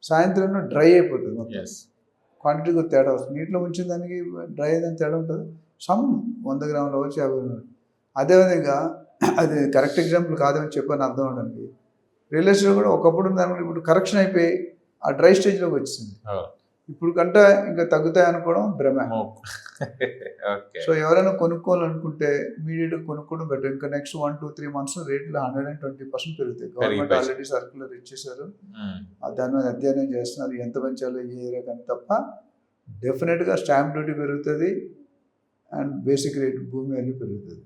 సాయంత్రం డ్రై అయిపోతుంది మొత్తం. క్వాంటిటీ కూడా తేడా వస్తుంది. నీటిలో ఉంచిన దానికి డ్రై అయ్యేదానికి తేడా ఉంటుంది. సమ్ 100 గ్రాములు వచ్చి 50 గ్రాములు. అదేవిధంగా అది కరెక్ట్ ఎగ్జాంపుల్ కాదని చెప్పని అర్థం అవడానికి, రియల్ ఎస్టేట్ కూడా ఒకప్పుడు దాని ఇప్పుడు కరెక్షన్ అయిపోయి ఆ డ్రై స్టేజ్లోకి వచ్చింది. ఇప్పుడు కంటే ఇంకా తగ్గుతాయి అనుకోవడం భ్రమ. సో ఎవరైనా కొనుక్కోవాలనుకుంటే ఇమీడియట్గా కొనుక్కోవడం బెటర్. ఇంకా నెక్స్ట్ 1-2-3 months రేట్లు 120% పెరుగుతాయి. గవర్నమెంట్ ఆల్రెడీ సర్క్యులర్ ఇచ్చేసారు, దాని మీద అధ్యయనం చేస్తున్నారు, ఎంత పెంచాలో ఏ ఏరియా కానీ. తప్ప డెఫినెట్గా స్టాంప్ డ్యూటీ పెరుగుతుంది అండ్ బేసిక్ రేట్ భూమి వాల్యూ పెరుగుతుంది.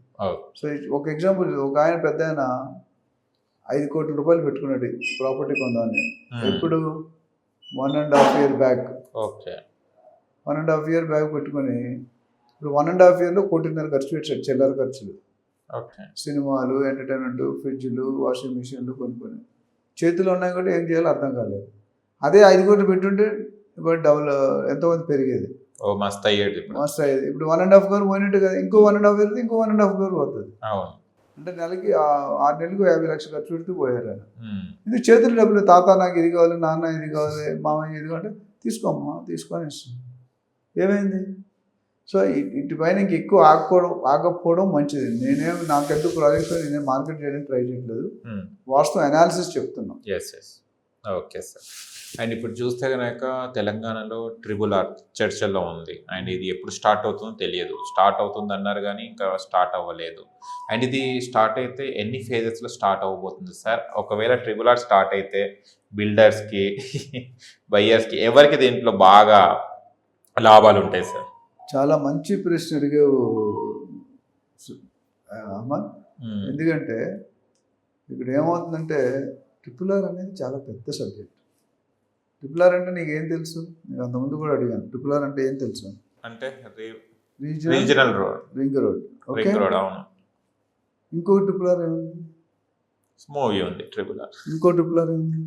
సో ఒక ఎగ్జాంపుల్, ఒక ఆయన పెద్ద ఆయన 5 కోట్ల రూపాయలు పెట్టుకున్నాడు ప్రాపర్టీ కొందామని. ఎప్పుడు 1.5 year back. Okay. 1.5 year back పెట్టుకొని ఇప్పుడు 1.5 yearలో 1.5 కోటి ఖర్చు పెట్టాడు, చిల్లర ఖర్చులు. ఓకే. సినిమాలు, ఎంటర్టైన్మెంట్, ఫ్రిడ్జ్లు, వాషింగ్ మిషన్లు కొనుక్కొని చేతిలో ఉన్నాయి కూడా ఏం చేయాలో అర్థం కాలేదు. అదే 5 కోట్లు పెట్టుంటే ఇప్పుడు డబుల్ ఎంతోమంది పెరిగేది. ఓ మస్తు అయ్యేది ఇప్పుడు. మస్తు అయ్యేది. ఇప్పుడు 1.5 crore పోయినట్టు కదా, ఇంకో 1.5 year ఇంకో 1.5 crore పోతుంది. అవును. అంటే నెలకి 6 నెలలకు 50 లక్షలు ఖర్చు పెడుతూ పోయారు ఆయన. ఇది చేతులు డబ్బులు, తాత నాకు ఇది కావాలి, నాన్న ఇది కావాలి, మామయ్య ఇది కావాలి, తీసుకోమ్మా తీసుకొని ఇస్తుంది. ఏమైంది? సో ఇటు పైన ఇంక ఎక్కువ ఆగకపోవడం మంచిది. నాకెందుకు ప్రాజెక్ట్స్ నేనేం మార్కెట్ చేయడానికి ట్రై చేయట్లేదు, వాస్తవం అనాలిసిస్ చెప్తున్నాం. Yes yes. Okay sir. And ఇప్పుడు చూస్తే కనుక తెలంగాణలో ట్రిబుల్ ఆర్ చర్చల్లో ఉంది. అండ్ ఇది ఎప్పుడు స్టార్ట్ అవుతుందో తెలియదు. స్టార్ట్ అవుతుంది అన్నారు కానీ ఇంకా స్టార్ట్ అవ్వలేదు. అండ్ ఇది స్టార్ట్ అయితే ఎన్ని ఫేజెస్లో స్టార్ట్ అవ్వబోతుంది సార్? ఒకవేళ ట్రిబుల్ ఆర్ స్టార్ట్ అయితే బిల్డర్స్కి, బయ్యర్స్కి ఎవరికి దీంట్లో బాగా లాభాలు ఉంటాయి సార్? చాలా మంచి ప్రశ్న అడిగావు అహ్మద్. ఎందుకంటే ఇక్కడ ఏమవుతుందంటే ట్రిపుల్ ఆర్ అనేది చాలా పెద్ద సబ్జెక్ట్. ట్రిపుల్ ఆర్ అంటే నీకు ఏం తెలుసు? నేను అంతకుముందు కూడా అడిగాను, ట్రిపుల్ ఆర్ అంటే ఏం తెలుసు అంటే regional road, ring road. Okay, అవును. ఇంకో ట్రిపుల్ ఆర్ ఏముంది? మూవీ ఉంది ట్రిపుల్ ఆర్. ఇంకో ట్రిపుల్ ఆర్ ఏముంది?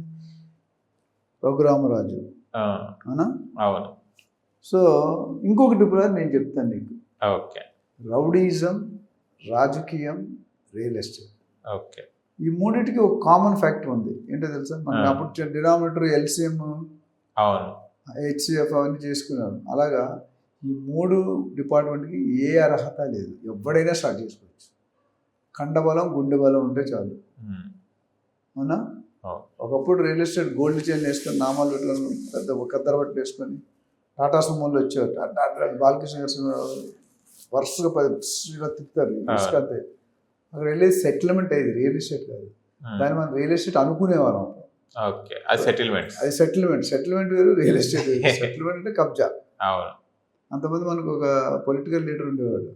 రఘురామరాజు. అవునా? అవును. సో ఇంకొక ట్రిపుల్ ఆర్ నేను చెప్తాను నీకు. ఓకే. రౌడీజం, రాజకీయం, రియల్ ఎస్టేట్. ఓకే. ఈ మూడింటికి ఒక కామన్ ఫ్యాక్టర్ ఉంది. ఏంటో తెలుసా? మనకి అప్పుడు డినామినేటర్ ఎల్సిఎం, అవును, హెచ్సిఎఫ్ అవన్నీ చేసుకున్నారు. అలాగా ఈ 3 డిపార్ట్మెంట్కి ఏ అర్హత లేదు, ఎవడైనా స్టార్ట్ చేసుకోవచ్చు. కండబలం, గుండె బలం ఉంటే చాలు. అవునా? ఒకప్పుడు రియల్ ఎస్టేట్ గోల్డ్ చైన్ వేసుకొని, నామాలు పెట్టుకొని, పెద్ద కద్దర బట్టలు వేసుకొని టాటా సుమోలు వచ్చేవారు. బాలకృష్ణ గారు వరుసగా 10 తిప్పుతారు ఇసుకంతే. అక్కడ వెళ్ళేది సెటిల్మెంట్ అయ్యేది, రియల్ ఎస్టేట్ కాదు. దాన్ని మనం రియల్ ఎస్టేట్ అనుకునేవారం. ఓకే. అది సెటిల్మెంట్. అది సెటిల్మెంట్ వేరు, రియల్ ఎస్టేట్ వేరు. సెటిల్మెంట్ అంటే కబ్జా. అవును. అంతమంది మనకు ఒక పొలిటికల్ లీడర్ ఉండేవాడు,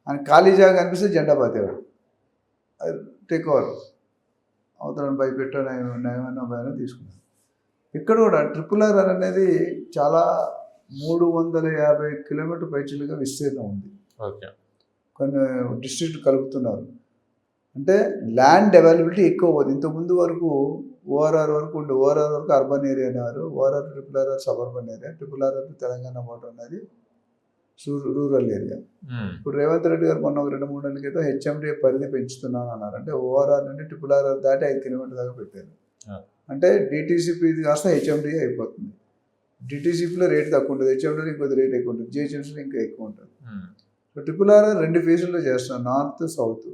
ఆయన ఖాళీ జాగా అనిపిస్తే జెండా పాతేవాడు, అది టేక్ ఓవర్ అవతలని భయపెట్టా నయమైనా భయాన్ని తీసుకున్నాడు. ఇక్కడ కూడా ట్రిపుల్ ఆర్ అనేది చాలా 350 కిలోమీటర్ పైచిలుగా విస్తీర్ణం ఉంది. ఓకే. కొన్ని డిస్ట్రిక్ట్ కలుపుతున్నారు. అంటే ల్యాండ్ అవైలబిలిటీ ఎక్కువ అవుతుంది. ఇంతకుముందు వరకు ఓఆర్ఆర్ వరకు ఉండే, ఓఆర్ఆర్ వరకు అర్బన్ ఏరియా అనేవారు, ORR triple R suburban area, triple R Telangana border అనేది రూరల్ ఏరియా. ఇప్పుడు రేవంత్ రెడ్డి గారు మొన్న 2-3 నెలల క్రితం హెచ్ఎండిఏ పరిధి పెంచుతున్నాను అన్నారు. అంటే ఓఆర్ఆర్ నుండి ట్రిపుల్ ఆర్ దాటి 5 కిలోమీటర్ దాకా పెట్టారు. అంటే డిటీసీపీ ఇది కాస్త హెచ్ఎండిఏ అయిపోతుంది. డిటీసీపీలో రేట్ తక్కువ ఉంటుంది, హెచ్ఎండిలో ఇంకొద్ది రేట్ ఎక్కువ ఉంటుంది, జిహెచ్ఎంసీలో ఇంకా ఎక్కువ ఉంటుంది. సో ట్రిపుల్ ఆర్ 2 ఫేజ్ల్లో చేస్తున్నాను, నార్త్ సౌత్.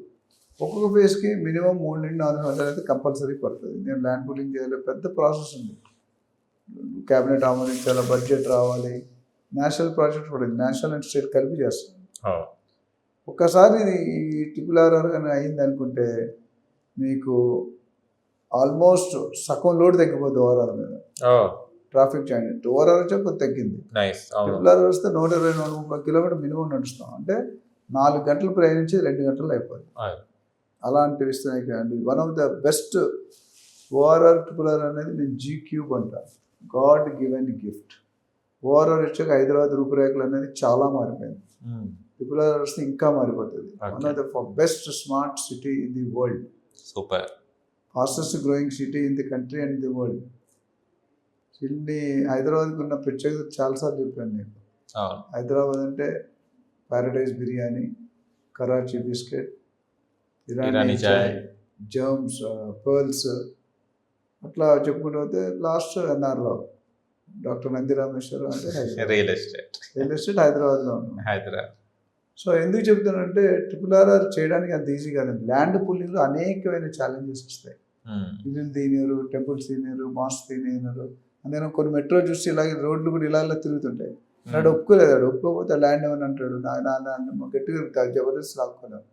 ఒక్కొక్క ఫేజ్కి మినిమం 3 నుండి 4 సంవత్సరాలు అయితే కంపల్సరీ పడుతుంది. నేను ల్యాండ్ పూలింగ్ చేయాలి, పెద్ద ప్రాసెస్ ఉంది. క్యాబినెట్ ఆమోదించాలి, బడ్జెట్ రావాలి, నేషనల్ ప్రాజెక్ట్ కూడా నేషనల్ అండ్ స్టేట్ కలిపి చేస్తాను. ఒక్కసారి ఇది ఈ ట్రిపుల్ ఆర్ కానీ అయింది అనుకుంటే మీకు ఆల్మోస్ట్ సగం లోడ్ తగ్గిపోద్ది ఓఆర్ఆర్ మీద. ట్రాఫిక్ జామ్ ఓఆర్ఆర్ వచ్చా కొద్ది తగ్గింది. ట్రిపుల్ ఆర్ వస్తే 120-130 కిలోమీటర్ మినిమం నడుస్తాం. అంటే 4 గంటలు ప్రయాణించి 2 గంటలు అయిపోయింది. అలాంటివి ఇస్తున్నాయి కదండి. One of the best ORR triple R అనేది నేను G³ అంటాను, గాడ్ గివెన్ గిఫ్ట్. ఓఆర్ఆర్ వచ్చాక హైదరాబాద్ రూపురేఖలు అనేది చాలా మారిపోయింది. ట్రిపుల్ ఆర్ వస్తే ఇంకా మారిపోతుంది. One of the best smart city in the world, super fastest growing city in the country and the world. ఇన్ని హైదరాబాద్కి ఉన్న ప్రత్యేకత చాలాసార్లు చెప్పాను నేను. హైదరాబాద్ అంటే ప్యారడైజ్ బిర్యానీ, కరాచీ బిస్కెట్, ఇరానీ చాయ్, జర్మ్స్, పర్ల్స్, అట్లా చెప్పుకుంటూ పోతే లాస్ట్ ఎన్ఆర్లో డాక్టర్ నంది రామేశ్వరం అంటే రియల్ ఎస్టేట్ హైదరాబాద్లో ఉన్నాం. సో ఎందుకు చెప్తానంటే ట్రిపుల్ ఆర్ చేయడానికి అంత ఈజీ కాదండి. ల్యాండ్ పూలింగ్లో అనేకమైన ఛాలెంజెస్ వస్తాయి. ఇల్లు తీనేరు, టెంపుల్స్ తీనేరు, మాస్క్ తీనేరు. నేను కొన్ని మెట్రో చూసి ఇలాగే రోడ్లు కూడా ఇలా తిరుగుతుంటాయి. నాడు ఒప్పుకోలేదు, ఒప్పుకోకపోతే ల్యాండ్ ఏమని అంటాడు, గట్టిగా జబర్దస్త్ లాక్కోలేము.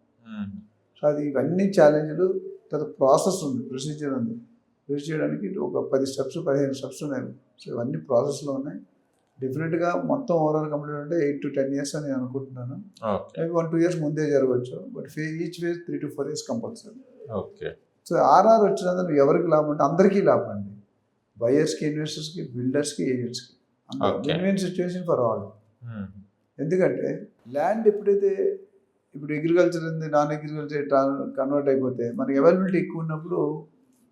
సో అది ఇవన్నీ ఛాలెంజ్లు. తర్వాత ప్రాసెస్ ఉంది, ప్రొసీజర్ ఉంది. యూజ్ చేయడానికి ఒక 10 స్టెప్స్ 15 స్టెప్స్ ఉన్నాయి. సో ఇవన్నీ ప్రాసెస్లో ఉన్నాయి. డెఫినెట్గా మొత్తం ఓవరాల్ కంప్లీట్ అంటే 8 to 10 years అని నేను అనుకుంటున్నాను. మేబీ 1-2 years ముందే జరగవచ్చు. But each phase 3 to 4 years compulsory. Okay. So RR వచ్చినందుకు ఎవరికి లాభం అంటే అందరికీ లాభం అండి, బయర్స్కి, ఇన్వెస్టర్స్కి, బిల్డర్స్కి, ఏజెంట్స్కి, Okay. Win win situation for all. Hmm. ఎందుకంటే ల్యాండ్ ఎప్పుడైతే ఇప్పుడు అగ్రికల్చర్ ఉంది, నాన్ అగ్రికల్చర్ కన్వర్ట్ అయిపోతే మనకి అవైలబిలిటీ ఎక్కువ ఉన్నప్పుడు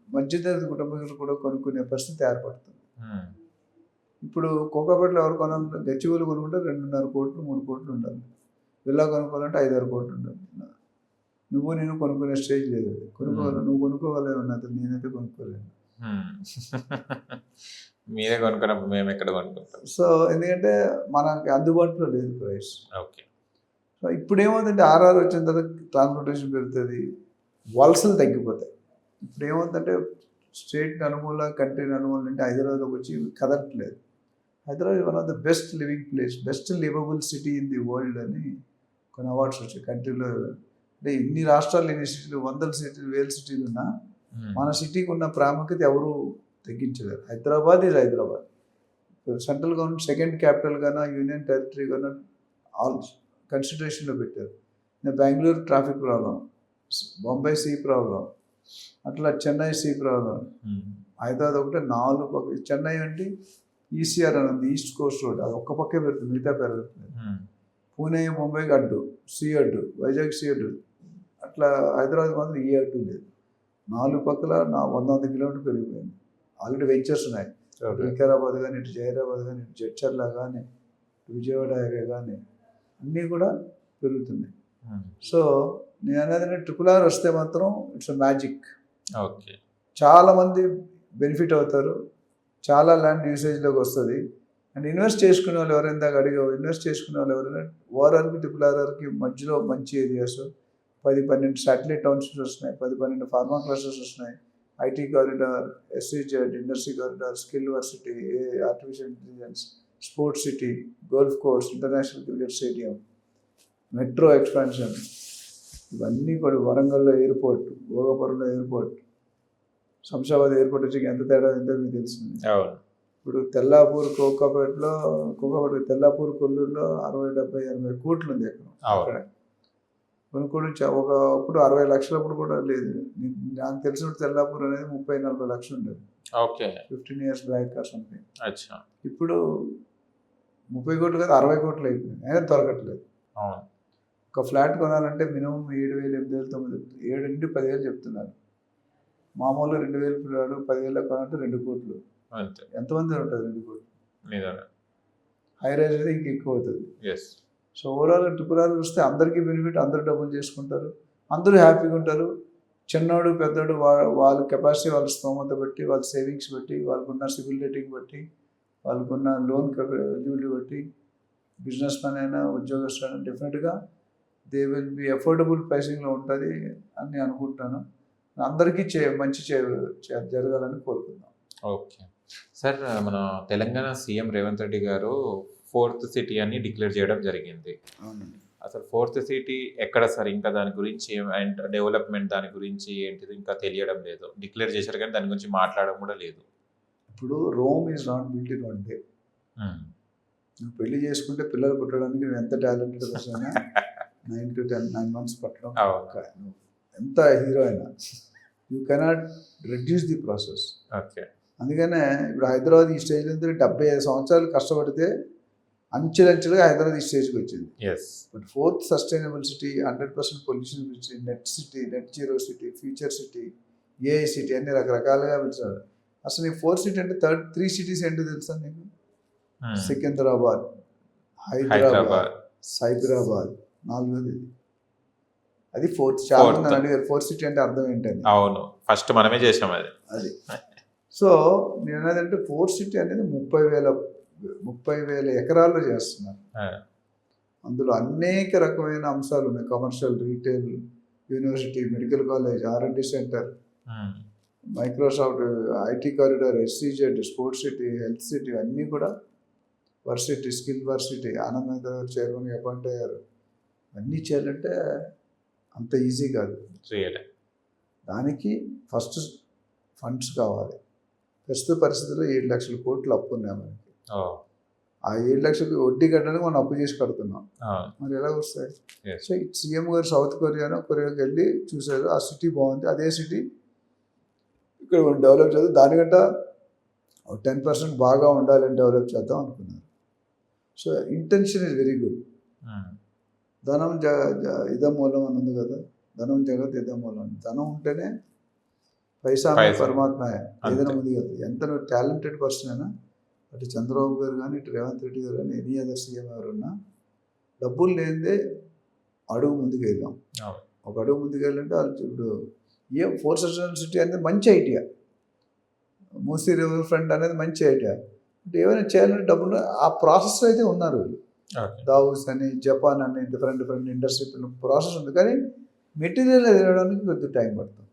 మధ్యతరగతి కుటుంబాలు కూడా కొనుక్కునే పరిస్థితి ఏర్పడుతుంది. Hmm. ఇప్పుడు కోకాపేటలో ఎవరు కొనాలంటే గచ్చిబౌలి కొనుక్కుంటే 2.5 కోట్లు 3 కోట్లు ఉండాలి, విల్లా కొనుక్కోవాలంటే 5-6 కోట్లు ఉండాలి. నువ్వు నేను కొనుక్కునే స్టేజ్ లేదు, అది కొనుక్కోవాలి. నువ్వు కొనుక్కోవాలేమన్నా, అతను నేనైతే కొనుక్కోలేను. Hmm. మీరే కొనుక్కున్నప్పుడు మేము ఎక్కడ కొనుక్కుంటాం? సో ఎందుకంటే మనకి అందుబాటులో లేదు ప్రైస్. ఓకే. సో ఇప్పుడు ఏమవుతుందంటే ఆర్ఆర్ వచ్చిన తర్వాత ట్రాన్స్పోర్టేషన్ పెరుగుతుంది, వలసలు తగ్గిపోతాయి. ఇప్పుడు ఏమవుతుందంటే స్టేట్ నలుమూల, కంట్రీ నలుమూల అంటే హైదరాబాద్లోకి వచ్చి కదలట్లేదు. Hyderabad one of the best living place, best livable city in the world అని కొన్ని అవార్డ్స్ వచ్చాయి కంట్రీలో. అంటే ఇన్ని రాష్ట్రాలు, ఇన్ని సిటీలు, 100 సిటీలు, 1000 సిటీలు ఉన్నా మన సిటీకి ఉన్న ప్రాముఖ్యత ఎవరు తగ్గించలేరు. Hyderabad is Hyderabad. Central government second capital గానా, యూనియన్ టెరిటరీ గానా ఆల్ కన్సిడరేషన్లో పెట్టారు. Bengaluru traffic problem, Bombay sea problem, అట్లా చెన్నై సీ ప్రాబ్లం, హైదరాబాద్ ఒకటే 4 పక్క. చెన్నై అంటే ఈసీఆర్ అని ఉంది, ఈస్ట్ కోస్ట్ రోడ్, అది ఒక్క పక్కే పెరుగుతుంది, మిగతా పెరగట్లేదు. పూణే ముంబైకి అడ్డు, సీ అడ్డు, వైజాగ్ సీ అడ్డు, అట్లా హైదరాబాద్ మాత్రం ఈ అడ్డు లేదు. 4 పక్కల 100 కిలోమీటర్లు పెరిగిపోయింది. ఆల్రెడీ వెంచర్స్ ఉన్నాయి, వికారాబాద్ కానీ, ఇటు జైరాబాద్ కానీ, ఇటు జడ్చర్ల కానీ, విజయవాడ హైవే కానీ అన్నీ కూడా పెరుగుతున్నాయి. సో నేను అనేది RRR వస్తే మాత్రం ఇట్స్ మ్యాజిక్. ఓకే. చాలామంది బెనిఫిట్ అవుతారు, చాలా ల్యాండ్ యూసేజ్లోకి వస్తుంది. అండ్ ఇన్వెస్ట్ చేసుకునే వాళ్ళు ఎవరైనా, ఇందాక అడిగావు, ఇన్వెస్ట్ చేసుకునే వాళ్ళు ఎవరైనా ఓఆర్ఆర్కి, RRRకి మధ్యలో మంచి ఏరియాస్ 10-12 శాటిలైట్ టౌన్షిప్స్ వస్తున్నాయి, 10-12 ఫార్మా క్లస్టర్స్ వస్తున్నాయి, IT corridor, SEZ, industry corridor, skill varsity, artificial intelligence, sports city, golf course, international cricket stadium, metro expansion, ఇవన్నీ కూడా. వరంగల్లో ఎయిర్పోర్ట్, భోగపురంలో ఎయిర్పోర్ట్, శంషాబాద్ ఎయిర్పోర్ట్ వచ్చి ఎంత తేడా ఎంతో మీకు తెలుస్తుంది. ఇప్పుడు తెల్లాపూర్, కోకాపేట తెల్లాపూర్, కొల్లూరులో 60-70-80 కోట్లు ఉంది అక్కడ. కొనుక్కోడు ఒకప్పుడు 60 లక్షలప్పుడు కూడా లేదు. నాకు తెలిసినప్పుడు తెల్లాపూర్ అనేది 30-40 లక్షలు ఉండేది. Okay. 15 years back or something. అచ్చా. ఇప్పుడు 30 కోట్లు కాదు, 60 కోట్లు అయిపోయింది, అయినా దొరకట్లేదు. ఒక ఫ్లాట్ కొనాలంటే మినిమం 7,000, 8,000, 9,000, 7-10,000 చెప్తున్నారు. మామూలుగా 2,000 పిల్లాడు 10,000 కొనాలంటే 2 కోట్లు. ఎంతమంది ఉంటుంది 2 కోట్లు? హై రైజ్ అయితే ఇంక ఎక్కువ అవుతుంది. సో ఓవరాల్ RRR వస్తే అందరికీ బెనిఫిట్, అందరూ డబ్బులు చేసుకుంటారు, అందరూ హ్యాపీగా ఉంటారు. చిన్నోడు పెద్దోడు వాళ్ళ కెపాసిటీ, వాళ్ళ స్తోమత బట్టి, వాళ్ళ సేవింగ్స్ బట్టి, వాళ్ళకున్న సివిల్ రేటింగ్ బట్టి, వాళ్ళకున్న లోన్ ఎలిజిబిలిటీ బట్టి, బిజినెస్ మ్యాన్ అయినా ఉద్యోగస్తులు అయినా డెఫినెట్గా దే విల్ బి అఫోర్డబుల్ ప్రైసింగ్లో ఉంటుంది అని అనుకుంటాను. అందరికీ మంచి జరగాలని కోరుకుందాం. ఓకే సార్, మన తెలంగాణ సీఎం రేవంత్ రెడ్డి గారు 4th సిటీ అని డిక్లేర్ చేయడం జరిగింది. అవునండి. అసలు 4th సిటీ ఎక్కడ సార్? ఇంకా దాని గురించి అండ్ డెవలప్మెంట్ దాని గురించి ఏంటిది ఇంకా తెలియడం లేదు. డిక్లేర్ చేశారు కానీ దాని గురించి మాట్లాడడం కూడా లేదు. ఇప్పుడు Rome is not built in 1 day. నువ్వు పెళ్లి చేసుకుంటే పిల్లలు పుట్టడానికి నువ్వు ఎంత టాలెంటెడ్ పర్సన్ అయినా 9 to 9 months పట్టడం, ఎంత హీరో అయినా you cannot reduce the process. Okay. అందుకనే ఇప్పుడు హైదరాబాద్ ఈ స్టేజ్ నుంచి 75 సంవత్సరాలు కష్టపడితే అంచెలంచెలుగా హైదరాబాద్ ఈ స్టేజ్కి వచ్చింది. But 4th sustainable city, 100% pollution city, net zero city, future city, AI city అన్ని రకరకాలుగా పిలిచారు. అసలు ఈ 4th సిటీ అంటే 3 cities ఏంటో తెలుసా నీకు? సికింద్రాబాద్, హైదరాబాద్, సైబరాబాద్, 4వది అది 4th. చాలా మంది అడిగారు 4th సిటీ అంటే అర్థం ఏంటని. అవును, ఫస్ట్ మనమే చేసాం అది. సో నేను ఏదంటే 4th సిటీ అనేది 30,000 ఎకరాల్లో చేస్తున్నారు. అందులో అనేక రకమైన అంశాలు ఉన్నాయి. Commercial, retail, university, medical college, R&D centre, Microsoft, IT corridor, SEZ, sports city, health city అన్నీ కూడా వర్సిటీ, స్కిల్ వర్సిటీ, ఆనంద్ చైర్మన్గా అపాయింట్ అయ్యారు. అన్నీ చేయాలంటే అంత ఈజీ కాదు. దానికి ఫస్ట్ ఫండ్స్ కావాలి. ప్రస్తుత పరిస్థితుల్లో 7 లక్షల కోట్లు అప్పు ఉన్నాయి మనకి. ఆ 7 లక్షలకి వడ్డీ కట్టడానికి మనం అప్పు చేసి కడుతున్నాం. మరి ఎలా వస్తాయి? సో సీఎం గారు సౌత్ కొరియాకి వెళ్ళి చూసారు, ఆ సిటీ బాగుంది, అదే సిటీ ఇక్కడ డెవలప్ చేద్దాం, దానికంటే 10% బాగా ఉండాలని డెవలప్ చేద్దాం అనుకున్నారు. So intention is very good. ధనం ఇదమూలం అని ఉంది కదా, ధనం జగత్ ఇదమూలం. ధనం ఉంటేనే పైసా పరమాత్మ ఏదైనా ఉంది కదా. ఎంత టాలెంటెడ్ పర్సన్ అయినా, అటు చంద్రబాబు గారు కానీ, ఇటు రేవంత్ రెడ్డి గారు కానీ, ఎనీ అదర్ సీఎం ఎవరున్నా డబ్బులు లేనిదే అడుగు ముందుకు వెళ్ళాం. ఒక అడుగు ముందుకు వెళ్ళాలంటే వాళ్ళు ఇప్పుడు ఫోర్స్ సిటీ అనేది మంచి ఐడియా, మూసీ రివర్ ఫ్రంట్ అనేది మంచి ఐడియా. అంటే ఏమైనా చేయాలంటే డబ్బులు ఆ ప్రాసెస్లో అయితే ఉన్నారు వీళ్ళు. దావూస్ అని, జపాన్ అని, డిఫరెంట్ ఇండస్ట్రీ ప్రాసెస్ ఉంది. కానీ మెటీరియల్ ఎదగడానికి కొద్దిగా టైం పడుతుంది.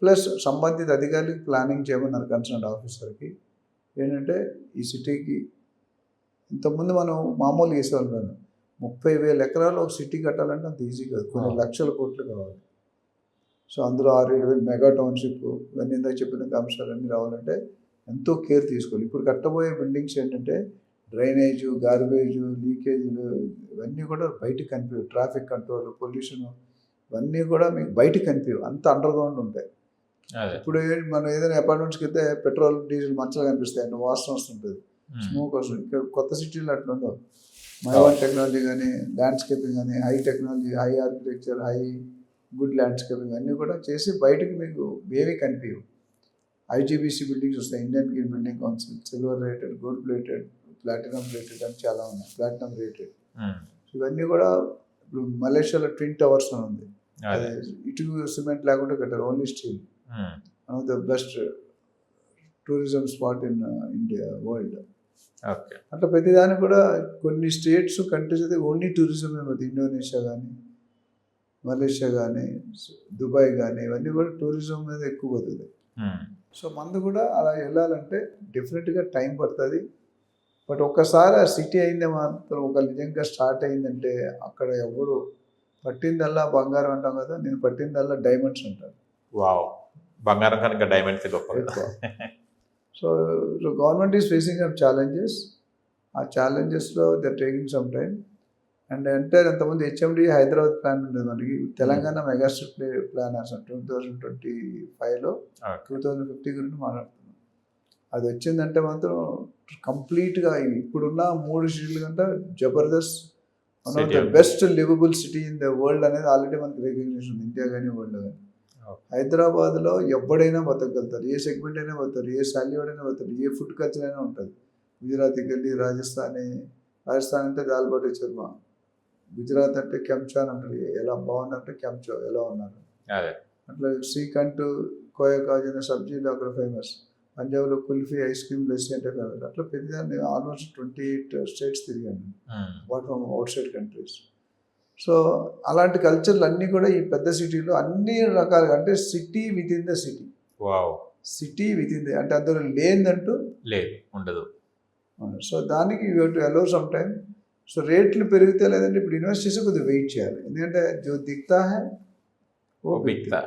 ప్లస్ సంబంధిత అధికారులకి ప్లానింగ్ చేయమన్నారు కన్సర్న్ ఆఫీసర్కి. ఏంటంటే ఈ సిటీకి ఇంతకుముందు మనం మామూలుగా వేసేవాళ్ళం, 30,000 ఎకరాలు ఒక సిటీ కట్టాలంటే అంత ఈజీ కాదు, కొన్ని లక్షల కోట్లు కావాలి. సో అందులో 6-7 మెగా టౌన్షిప్, ఇవన్నీ ఇందాక చెప్పిన అంశాలన్నీ రావాలంటే ఎంతో కేర్ తీసుకోవాలి. ఇప్పుడు కట్టబోయే బిల్డింగ్స్ ఏంటంటే డ్రైనేజు, గార్బేజు, లీకేజీలు ఇవన్నీ కూడా బయటకు కనిపించవు. ట్రాఫిక్ కంట్రోల్, పొల్యూషన్ ఇవన్నీ కూడా మీకు బయటకు కనిపించవు, అంత అండర్ గ్రౌండ్ ఉంటాయి. ఇప్పుడు మనం ఏదైనా అపార్ట్మెంట్స్కి వెళ్తే పెట్రోల్, డీజిల్ మంచిగా కనిపిస్తాయి, అంటే వాసన వస్తుంటుంది, స్మోక్ వస్తుంది. ఇక్కడ కొత్త సిటీలో అట్లా ఉండవు. మైవాన్ టెక్నాలజీ కానీ, ల్యాండ్స్కేపింగ్ కానీ, high technology, high architecture, high good landscaping అన్నీ కూడా చేసి బయటకు మీకు ఏమీ కనిపించవు. ఐజీబీసీ బిల్డింగ్స్ వస్తాయి, Indian green building council, silver rated, gold plated, platinum rated అని చాలా ఉన్నాయి, ప్లాటినం రేటెడ్. ఇవన్నీ కూడా ఇప్పుడు మలేషియాలో ట్విన్ టవర్స్ అని ఉంది, ఇటు సిమెంట్ లేకుండా కట్టారు, only steel. One of the best tourism spot in India, world. అట్లా ప్రతిదానికి కూడా కొన్ని స్టేట్స్, కంట్రీస్ అయితే ఓన్లీ టూరిజం ఏమవుతుంది. ఇండోనేషియా కానీ, మలేషియా కానీ, దుబాయ్ కానీ, ఇవన్నీ కూడా టూరిజం మీద ఎక్కువ పోతుంది. సో మందు కూడా అలా వెళ్ళాలంటే డెఫినెట్గా టైం పడుతుంది. బట్ ఒక్కసారి ఆ సిటీ అయిందే మాత్రం, ఒక నిజంగా స్టార్ట్ అయిందంటే అక్కడ ఎవరు పట్టిందల్లా బంగారం అంటాం కదా, నేను పట్టిందల్లా డైమండ్స్ అంటాను. వావ్, బంగారం కనుక డైమండ్స్ గొప్ప. So government is facing up challenges. ఆ ఛాలెంజెస్లో they are taking some time. And entire అంతకుముందు హెచ్ఎండి హైదరాబాద్ ప్లాన్ ఉండేది మనకి, తెలంగాణ మెగాస్ట్రిప్ ప్లాన్ అసలు 2025లో 2050 గురించి మాట్లాడుతున్నాం. అది వచ్చిందంటే మాత్రం కంప్లీట్గా ఇప్పుడున్న 3 సిటీల కంటే Jabardasth, one of the best livable city in the world అనేది ఆల్రెడీ మనకి రికగ్నిషన్ ఉంది, ఇండియా కానీ వరల్డ్ కానీ. హైదరాబాద్లో ఎవడైనా బతకగలుగుతారు, ఏ సెగ్మెంట్ అయినా బతారు, ఏ శాల్యూడ్ అయినా బతారు, ఏ ఫుడ్ కల్చర్ అయినా ఉంటుంది. గుజరాతీకి వెళ్ళి రాజస్థాన్ అంటే దాల్ బాటీ చర్మ, గుజరాత్ అంటే కెంచా అని ఉంటుంది, ఎలా బాగుందంటే కెంచో ఎలా ఉన్నారు. అట్లా శ్రీకంఠ్, కోయా కాజు అనే సబ్జీలు అక్కడ ఫేమస్. పంజాబ్లో కుల్ఫీ, ఐస్ క్రీమ్, లస్సీ అంటే ఫేమస్. అట్లా ప్రతిదాన్ని ఆల్మోస్ట్ 28 స్టేట్స్ తిరిగాను, what from out side countries. So అలాంటి కల్చర్లు అన్నీ కూడా ఈ పెద్ద సిటీలో అన్ని రకాలుగా, అంటే city with in the city. City with in the, అంటే అందులో లేదంటూ లేదు, ఉండదు. సో దానికి you have to allow some time. So రేట్లు పెరిగితే లేదంటే ఇప్పుడు ఇన్వెస్ట్ చేసి కొద్దిగా వెయిట్ చేయాలి, ఎందుకంటే జో దిక్తా హై ఓ బిక్తా.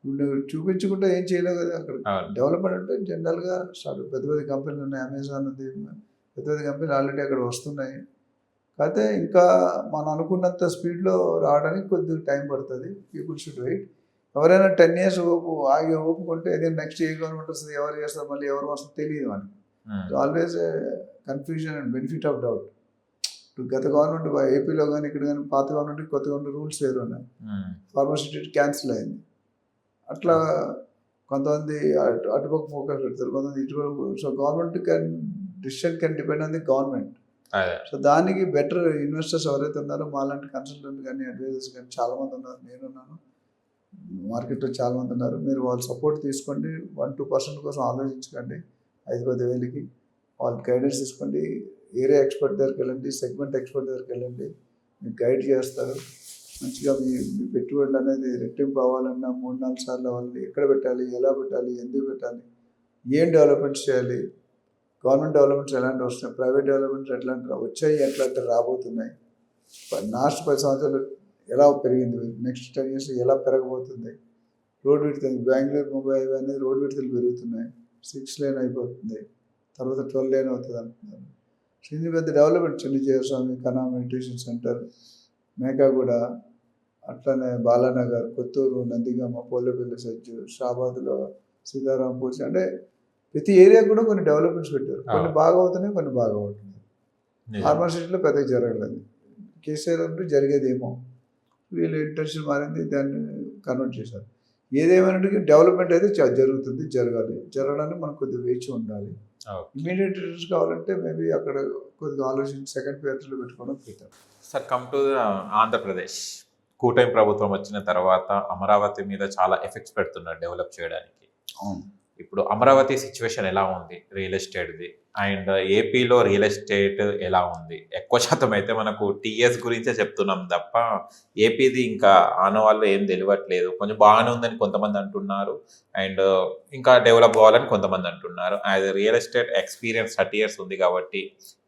ఇప్పుడు చూపించుకుంటే ఏం చేయలేవు కదా. అక్కడ డెవలప్మెంట్ అంటే జనరల్గా పెద్ద పెద్ద కంపెనీలు ఉన్నాయి, అమెజాన్ ఉంది, పెద్ద పెద్ద కంపెనీలు ఆల్రెడీ అక్కడ వస్తున్నాయి. కాకపోతే ఇంకా మనం అనుకున్నంత స్పీడ్లో రావడానికి కొద్దిగా టైం పడుతుంది. People should wait. ఎవరైనా 10 years ఆగి ఓపుకుంటే ఏదైనా నెక్స్ట్ ఏ గవర్నమెంట్ వస్తుంది, ఎవరు చేస్తారు, మళ్ళీ ఎవరు వస్తుంది తెలియదు మనకి. Always confusion and benefit of doubt. ఇప్పుడు గత గవర్నమెంట్ ఏపీలో కానీ ఇక్కడ కానీ పాత గవర్నమెంట్ కొత్త గవర్నమెంట్ రూల్స్ వేరు ఉన్నాయి, ఫార్మసిటీ క్యాన్సిల్ అయింది. అట్లా కొంతమంది అటుపక్క ఫోకస్ పెడతారు, కొంతమంది ఇటుపక్క. So government decision can depend on the government. So దానికి బెటర్ ఇన్వెస్టర్స్ ఎవరైతే ఉన్నారో మాలాంటి కన్సల్టెంట్ కానీ, అడ్వైజర్స్ కానీ చాలామంది ఉన్నారు, నేనున్నాను, మార్కెట్లో చాలామంది ఉన్నారు. మీరు వాళ్ళ సపోర్ట్ తీసుకోండి, 1-2% కోసం ఆలోచించకండి. 5-10 వేలకి వాళ్ళ గైడెన్స్ తీసుకోండి. ఏరియా ఎక్స్పర్ట్ దగ్గరికి వెళ్ళండి, సెగ్మెంట్ ఎక్స్పర్ట్ దగ్గరికి వెళ్ళండి, మీకు గైడ్ చేస్తారు. మంచిగా మీ పెట్టుబడులు అనేది రెట్టింపు అవ్వాలన్నా 3-4 సార్లు అవ్వాలి. ఎక్కడ పెట్టాలి, ఎలా పెట్టాలి, ఎందుకు పెట్టాలి, ఏం డెవలప్మెంట్స్ చేయాలి, గవర్నమెంట్ డెవలప్మెంట్స్ ఎలాంటి వస్తున్నాయి, ప్రైవేట్ డెవలప్మెంట్స్ ఎట్లాంటి వచ్చాయి, ఎట్లాంటి రాబోతున్నాయి, లాస్ట్ 10 సంవత్సరాలు ఎలా పెరిగింది, నెక్స్ట్ 10 years ఎలా పెరగబోతుంది, రోడ్ విడతలు బెంగళూరు, ముంబై అనేది రోడ్ విడతలు పెరుగుతున్నాయి, 6 lane అయిపోతుంది, తర్వాత 12 lane అవుతుంది అంటున్నారు. సో ఇది పెద్ద డెవలప్మెంట్. చిన్నజీవస్వామి కనా మెడిటేషన్ సెంటర్, మేకాగూడ, అట్లనే బాలానగర్, కొత్తూరు, నందిగామ, పోలేపల్లి, సజ్జు, షాబాద్లో సీతారాంపూర్ అంటే ప్రతి ఏరియా కూడా కొన్ని డెవలప్మెంట్స్ పెట్టారు. కొన్ని బాగా అవుతున్నాయి, కొన్ని బాగా అవుతున్నాయి. ఫార్మా సిటీలో పెద్దగా జరగలేదు. కేసీఆర్ అంటే జరిగేదేమో, వీళ్ళు ఇంటెన్షన్ మారింది, దాన్ని కన్వర్ట్ చేశారు. ఏదేమైనప్పటికీ డెవలప్మెంట్ అయితే జరుగుతుంది, జరగడానికి మనం కొద్దిగా వేచి ఉండాలి. ఇమీడియట్ రిజల్ట్స్ కావాలంటే మేబీ అక్కడ కొద్దిగా ఆలోచించి సెకండ్ ప్రియారిటీలో పెట్టుకోవడం better. Sir, come to Andhra Pradesh. కూటమి ప్రభుత్వం వచ్చిన తర్వాత అమరావతి మీద చాలా ఎఫెక్ట్స్ పెడుతున్నారు డెవలప్ చేయడానికి. అవును. ఇప్పుడు అమరావతి సిచ్యువేషన్ ఎలా ఉంది రియల్ ఎస్టేట్ది, అండ్ ఏపీలో రియల్ ఎస్టేట్ ఎలా ఉంది? ఎక్కువ శాతం అయితే మనకు టీఎస్ గురించే చెప్తున్నాం తప్ప ఏపీది ఇంకా ఆనవాళ్ళు ఏం తెలియట్లేదు. కొంచెం బాగానే ఉందని కొంతమంది అంటున్నారు, అండ్ ఇంకా డెవలప్ అవ్వాలని కొంతమంది అంటున్నారు. As real estate experience 30 years ఉంది కాబట్టి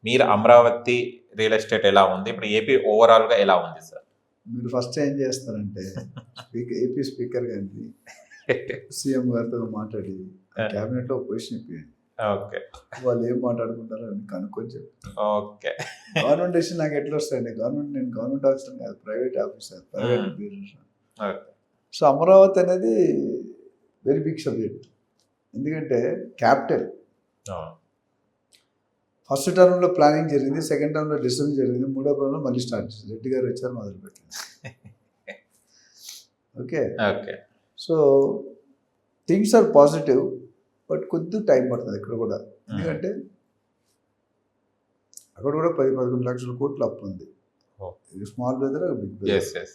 మీరు అమరావతి రియల్ ఎస్టేట్ ఎలా ఉంది, ఇప్పుడు ఏపీ ఓవరాల్గా ఎలా ఉంది సార్? మీరు ఫస్ట్ ఏం చేస్తారంటే ఏపీ స్పీకర్ గారిని సీఎం గారితో మాట్లాడి క్యాబినెట్లో పొజిషన్ ఇప్పించండి. ఓకే, వాళ్ళు ఏం మాట్లాడుకుంటారో అని కనుక్కొని చెప్పి. ఓకే. గవర్నమెంట్ డెసిషన్ నాకు ఎట్లా వస్తాయండి? నేను గవర్నమెంట్ ఆఫీసర్ కాదు, private officer, private business. So Amaravati అనేది వెరీ బిగ్ సబ్జెక్ట్. ఎందుకంటే క్యాపిటల్. ఫస్ట్ టర్మ్లో ప్లానింగ్ జరిగింది, సెకండ్ టర్మ్లో డిసిజన్ జరిగింది, మూడో టర్మ్లో మళ్ళీ స్టార్ట్ చేసింది. రెడ్డి గారు వచ్చారు, మొదలుపెట్టింది. Okay. Okay. So things are positive, but కొద్ది టైం పడుతుంది ఇక్కడ కూడా. ఎందుకంటే అక్కడ కూడా 10-11 లక్షల కోట్ల అప్పు ఉంది. ఇది small brother, big brother.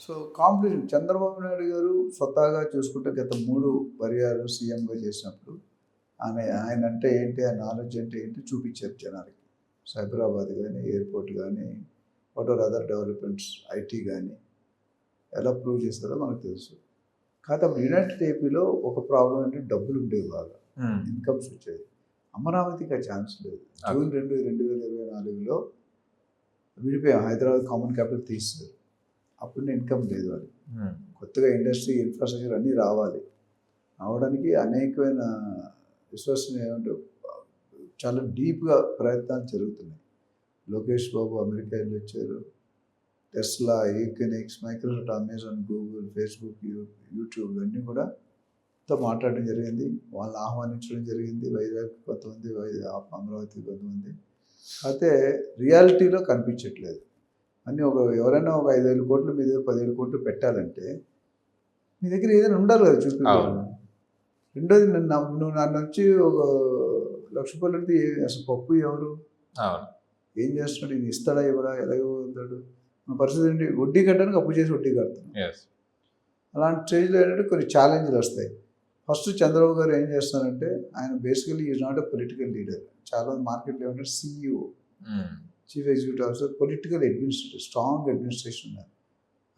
So competition. Chandrababu Naidu garu స్వతహాగా చూసుకుంటే గత 3 పర్యాలు సీఎంగా చేసినప్పుడు ఆయన అంటే ఏంటి, ఆ నాలెడ్జ్ అంటే ఏంటి చూపించారు జనాలకి. సైబరాబాద్ కానీ, ఎయిర్పోర్ట్ కానీ, what are other developments, IT కానీ ఎలా ప్రూవ్ చేస్తారో మనకు తెలుసు. కాకపోతే అప్పుడు యునైటెడ్ ఏపీలో ఒక ప్రాబ్లం అంటే డబ్బులు ఉండేవి, బాగా ఇన్కమ్స్ వచ్చేది. అమరావతికి ఆ ఛాన్స్ లేదు. జూన్ 2, 2024లో విడిపోయాం, హైదరాబాద్ కామన్ క్యాపిటల్ తీస్తారు. అప్పుడు ఇన్కమ్ లేదు, అది కొత్తగా ఇండస్ట్రీ, ఇన్ఫ్రాస్ట్రక్చర్ అన్నీ రావడానికి అనేకమైన విశ్వసనీయ చాలా డీప్గా ప్రయత్నాలు జరుగుతున్నాయి. లోకేష్ బాబు అమెరికా వెళ్ళి వచ్చారు. Tesla, Equinix, Microsoft, Amazon, Google, Facebook, YouTube ఇవన్నీ కూడా మాట్లాడడం జరిగింది. వాళ్ళని ఆహ్వానించడం జరిగింది. వైజాగ్ కొంతమంది, అమరావతి కొంతమంది. అయితే రియాలిటీలో కనిపించట్లేదు. అన్నీ ఎవరైనా ఒక 5,000 కోట్లు మీ దగ్గర 10,000 కోట్లు పెట్టాలంటే మీ దగ్గర ఏదైనా ఉండాలి కదా చూపించాలి. రెండోది, నువ్వు నన్ను వచ్చి ఒక ₹1,00,000 అంటే అసలు పప్పు ఎవరు ఏం చేస్తున్నాడు, ఈయన ఇస్తాడా ఇవ్వడా, ఎలా ఇవ్వతాడు? మన పరిస్థితి ఏంటి? వడ్డీ కట్టడానికి అప్పు చేసి వడ్డీ కడుతున్నాం. అలాంటి స్టేజ్లో ఏంటంటే కొన్ని ఛాలెంజ్లు వస్తాయి. ఫస్ట్ చంద్రబాబు గారు ఏం చేస్తున్నారంటే, ఆయన basically is not a political leader. చాలా మార్కెట్లో ఏమంటే CEO, chief executive officer, political administrator, strong administration ఉన్నారు.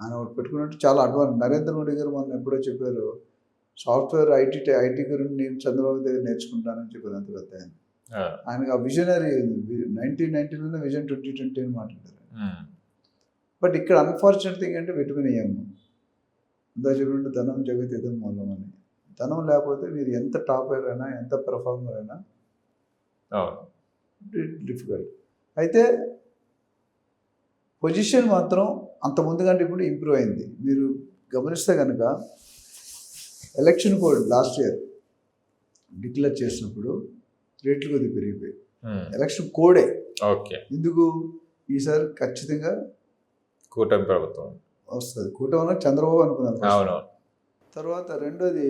ఆయన ఒకటి పెట్టుకున్నట్టు చాలా అడ్వాన్స్. నరేంద్ర మోడీ గారు మొన్న ఎప్పుడో చెప్పారు, సాఫ్ట్వేర్ ఐటీ గురించి నేను చంద్రబాబు దగ్గర నేర్చుకుంటానని చెప్పారు. అంత పెద్ద ఆయనకు ఆ విజనరీ 1990లోనే విజన్ 2020 అని మాట్లాడారు. బట్ ఇక్కడ అన్ఫార్చునేట్ థింగ్ అంటే విటమిన్ ఏం అంతా చెప్పినట్టు ధనం జగతిదం మూలం అని. ధనం లేకపోతే మీరు ఎంత టాపర్ అయినా, ఎంత పెర్ఫార్మర్ అయినా డిఫికల్ట్. అయితే పొజిషన్ మాత్రం అంత ముందు కంటే ఇప్పుడు ఇంప్రూవ్ అయింది. మీరు గమనిస్తే కనుక election code last year declare చేసినప్పుడు రేట్లు కొద్దిగా పెరిగిపోయాయి. ఎలక్షన్ కోడే. ఓకే. ఎందుకు? ఈసారి ఖచ్చితంగా కూటమి ప్రభుత్వం వస్తుంది. కూటమి చంద్రబాబు అనుకున్నారు. తర్వాత రెండోది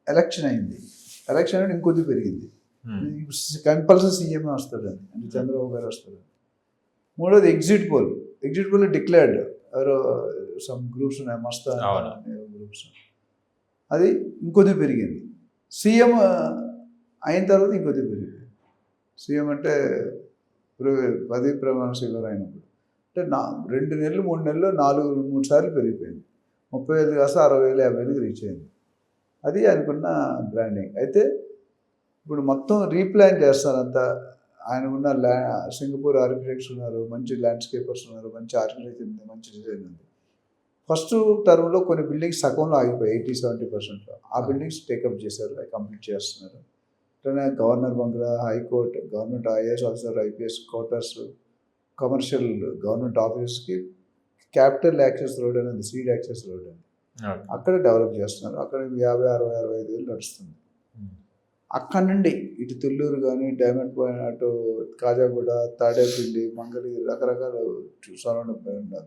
ఎలక్షన్ అయింది. ఎలక్షన్ అంటే ఇంకొద్ది పెరిగింది. కంపల్సరీ సీఎం వస్తాడు అని, అంటే చంద్రబాబు గారు వస్తారు. మూడోది ఎగ్జిట్ పోల్ డిక్లేర్డ్ ఎవరో సమ్ గ్రూప్స్ ఉన్నాయి, మస్తా గ్రూప్స్, అది ఇంకొద్ది పెరిగింది. సీఎం అయిన తర్వాత ఇంకొద్ది పెరిగింది. సీఎం అంటే పదవి ప్రమాణ స్వీకారం అయినప్పుడు అంటే 2 నెలలు 3 నెలలు 3 సార్లు పెరిగిపోయింది. 30,000 కాస్త 60,000 50,000 రీచ్ అయింది. అది అనుకున్న బ్రాండింగ్. అయితే ఇప్పుడు మొత్తం రీప్లాన్ చేస్తారంతా. ఆయనకున్న సింగపూర్ ఆర్కిటెక్ట్స్ ఉన్నారు, మంచి ల్యాండ్స్కేపర్స్ ఉన్నారు, మంచి ఆర్కిటెక్చర్ ఉంది, మంచి డిజైన్ ఉంది. ఫస్ట్ టర్మ్లో కొన్ని బిల్డింగ్స్ సగంలో ఆగిపోయాయి, 80-70%. ఆ బిల్డింగ్స్ టేకప్ చేశారు, అవి కంప్లీట్ చేస్తున్నారు. అట్లనే గవర్నర్ బంగ్లా, high court, government IAS officer, IPS quarters, commercial government ఆఫీస్కి క్యాపిటల్ యాక్సెస్ రోడ్ అనేది సీడ్ యాక్సెస్ రోడ్ అని అక్కడ డెవలప్ చేస్తున్నారు. అక్కడ 50, 60, 65 వేలు నడుస్తుంది. అక్కడ నుండి ఇటు తుళ్ళూరు కానీ, డైమండ్ పాయింట్, అటు కాజాగూడ, తాడేపల్లి, మంగళగిరి, రకరకాల సరౌండ్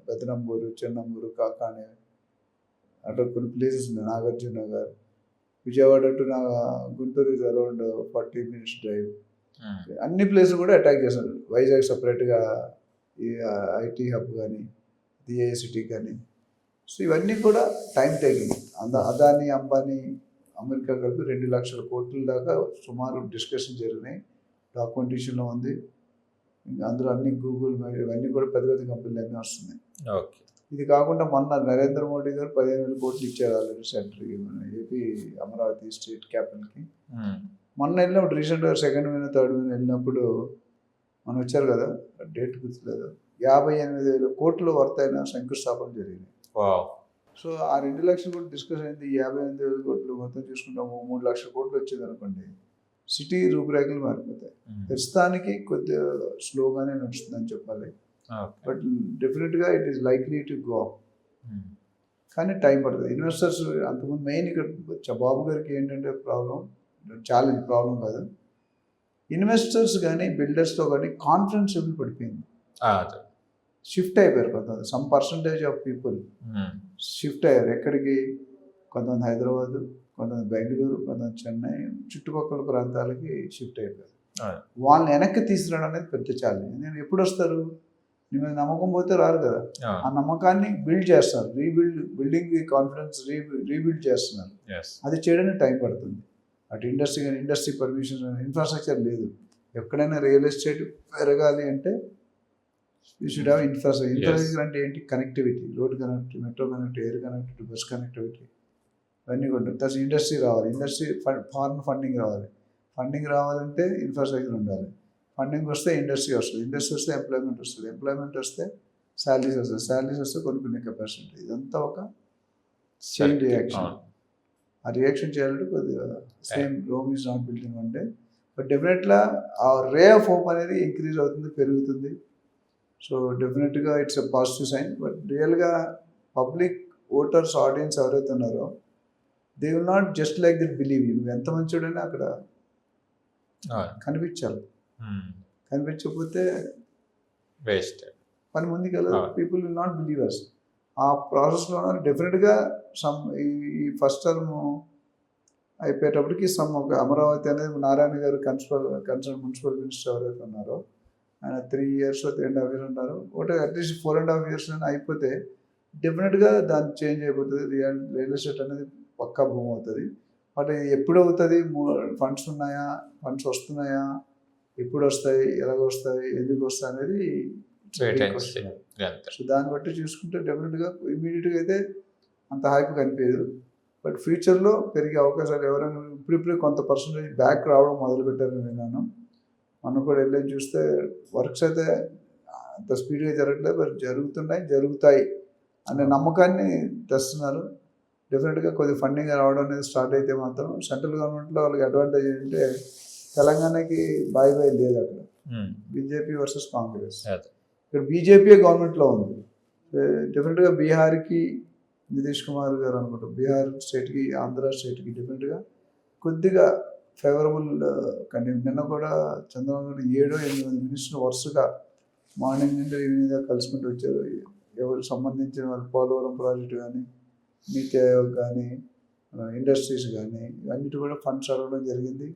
పెద్దనంబూరు, చిన్నంబూరు, కాకాని, అటు కొన్ని ప్లేసెస్ ఉన్నాయి. Nagarjuna Nagar, Vijayawada to Guntur is around 40 minutes drive. అన్ని ప్లేసులు కూడా అటాక్ చేస్తారు. వైజాగ్ సపరేట్గా ఈ ఐటీ హబ్ కానీ, సిటీ కానీ. సో ఇవన్నీ కూడా time taking. Adani, Ambani, America కలిపి 2 లక్షల కోట్ల దాకా సుమారు డిస్కషన్ జరిగినాయి. డాక్యుమెంటేషన్లో ఉంది. అందులో అన్ని గూగుల్ ఇవన్నీ కూడా పెద్ద పెద్ద కంపెనీలు అన్నీ వస్తున్నాయి. ఇది కాకుండా మొన్న నరేంద్ర మోడీ గారు 15,000 కోట్లు ఇచ్చారు ఆల్రెడీ సెంట్రల్కి, ఏపీ అమరావతి స్టేట్ క్యాపిటల్కి. మొన్న వెళ్ళినప్పుడు రీసెంట్గా 2nd May 3rd May వెళ్ళినప్పుడు మనం వచ్చారు కదా, డేట్ గుర్తులేదు, 58,000 కోట్ల వర్త్ అయిన శంకుస్థాపన జరిగింది. సో ఆ 2 లక్షల కోట్లు డిస్కస్ అయింది. 58,000 కోట్లు మొత్తం చూసుకుంటాము, 3 లక్షల కోట్లు వచ్చింది అనుకోండి, సిటీ రూపురేఖలు మారిపోతాయి. ప్రస్తుతానికి కొద్దిగా స్లోగానే నడుస్తుందని చెప్పాలి. బట్ డెఫినెట్గా it is likely to go up. కానీ టైం పడుతుంది. ఇన్వెస్టర్స్ అంతకుముందు మెయిన్ ఇక్కడ బాబు గారికి ఏంటంటే ఛాలెంజ్ కాదు, ఇన్వెస్టర్స్ కానీ బిల్డర్స్తో కానీ కాన్ఫిడెన్స్ లెవెల్ పడిపోయింది. షిఫ్ట్ అయిపోయారు కొంతమంది. Some percentage of people shift అయ్యారు. ఎక్కడికి? కొంతమంది హైదరాబాద్, కొంతమంది బెంగళూరు, కొంతమంది చెన్నై, చుట్టుపక్కల ప్రాంతాలకి షిఫ్ట్ అయిపోయారు. వాళ్ళని వెనక్కి తీసుకురావడం అనేది పెద్ద ఛాలెంజ్. నేను ఎప్పుడు వస్తారు? నీ మీద నమ్మకం పోతే రారు కదా. ఆ నమ్మకాన్ని బిల్డ్ చేస్తారు, బిల్డింగ్ కాన్ఫిడెన్స్ రీబిల్డ్ చేస్తున్నారు. అది చేయడానికి టైం పడుతుంది. అటు ఇండస్ట్రీ పర్మిషన్, ఇన్ఫ్రాస్ట్రక్చర్ లేదు. ఎక్కడైనా రియల్ ఎస్టేట్ పెరగాలి అంటే యూ షుడ్ హ్యావ్ ఇన్ఫ్రాస్ట్రక్చర్. అంటే ఏంటి? Connectivity, road connectivity, metro connectivity, air connectivity, bus connectivity, ఇవన్నీ కూడా. ప్లస్ ఇండస్ట్రీ రావాలి, ఫారెన్ ఫండింగ్ రావాలి. ఫండింగ్ రావాలంటే ఇన్ఫ్రాస్ట్రక్చర్ ఉండాలి. ఫండింగ్ వస్తే ఇండస్ట్రీ వస్తుంది, ఇండస్ట్రీ వస్తే ఎంప్లాయ్మెంట్ వస్తుంది, ఎంప్లాయ్మెంట్ వస్తే శాలరీస్ వస్తుంది, శాలరీస్ వస్తే కొనుక్కునే కెపాసిటీ. ఇదంతా ఒక చైన్ రియాక్షన్. ఆ రియాక్షన్ చేయాలంటే కొద్దిగా same Rome is not built in one day. But డెఫినెట్గా ఆ రే ఆఫ్ హోప్ అనేది ఇంక్రీజ్ అవుతుంది, పెరుగుతుంది. సో డెఫినెట్గా it's a positive sign. But రియల్గా పబ్లిక్ ఓటర్స్, ఆడియన్స్ ఎవరైతే ఉన్నారో they will not just like that believe you. నువ్వు ఎంత మంచోడైనా అక్కడ కనిపించాలి. కనిపించకపోతే వేస్ట్, పని ముందుకు వెళ్ళదు. People will not believe us. ఆ ప్రాసెస్లో డెఫినెట్గా ఈ ఫస్ట్ టర్మ్ అయిపోయేటప్పటికి ఒక అమరావతి అనేది నారాయణ గారు కన్సర్న్ మున్సిపల్ మినిస్టర్ ఎవరైతే ఉన్నారో ఆయన 3 years, 3.5 years ఉన్నారు. ఒకటి అట్లీస్ట్ 4.5 years అయిపోతే డెఫినెట్గా దాన్ని చేంజ్ అయిపోతుంది. రియల్ ఎస్టేట్ అనేది పక్కా భూమి అవుతుంది. బట్ ఎప్పుడు అవుతుంది? ఫండ్స్ ఉన్నాయా, ఫండ్స్ వస్తున్నాయా, ఎప్పుడు వస్తాయి, ఎలాగ వస్తాయి, ఎందుకు వస్తాయి అనేది. సో దాన్ని బట్టి చూసుకుంటే డెఫినెట్గా ఇమీడియట్గా అయితే అంత హైప్ కనిపించదు. బట్ ఫ్యూచర్లో పెరిగే అవకాశాలు ఎవరైనా ఇప్పుడిప్పుడే కొంత పర్సంటేజ్ బ్యాక్ రావడం మొదలుపెట్టారని విన్నాను. మనం కూడా వెళ్ళి చూస్తే వర్క్స్ అయితే అంత స్పీడ్గా జరగట్లేదు, బట్ జరుగుతాయి అనే నమ్మకాన్ని తెస్తున్నారు. డెఫినెట్గా కొద్ది ఫండింగ్ రావడం అనేది స్టార్ట్ అయితే మాత్రం సెంట్రల్ గవర్నమెంట్లో వాళ్ళకి అడ్వాంటేజ్ ఏంటంటే తెలంగాణకి బాయ్ లేదు అక్కడ. BJP versus Congress. ఇక్కడ బీజేపీ గవర్నమెంట్లో ఉంది. డెఫినెట్గా బీహార్కి నితీష్ కుమార్ గారు అనుకుంటారు, బీహార్ స్టేట్కి, ఆంధ్ర స్టేట్కి డెఫినెట్గా కొద్దిగా ఫేవరబుల్ కండిషన్. నిన్న కూడా చంద్రబాబు నాయుడు 7-8 మినిస్టర్లు వరుసగా మార్నింగ్ నుండి ఈవినింగ్ దాకా కలుసుకుంటూ వచ్చారు. ఎవరు సంబంధించిన వాళ్ళు పోలవరం ప్రాజెక్టు కానీ, నీతి ఆయోగ్ కానీ, ఇండస్ట్రీస్ కానీ, ఇవన్నిటి కూడా ఫండ్స్ అడగడం జరిగింది.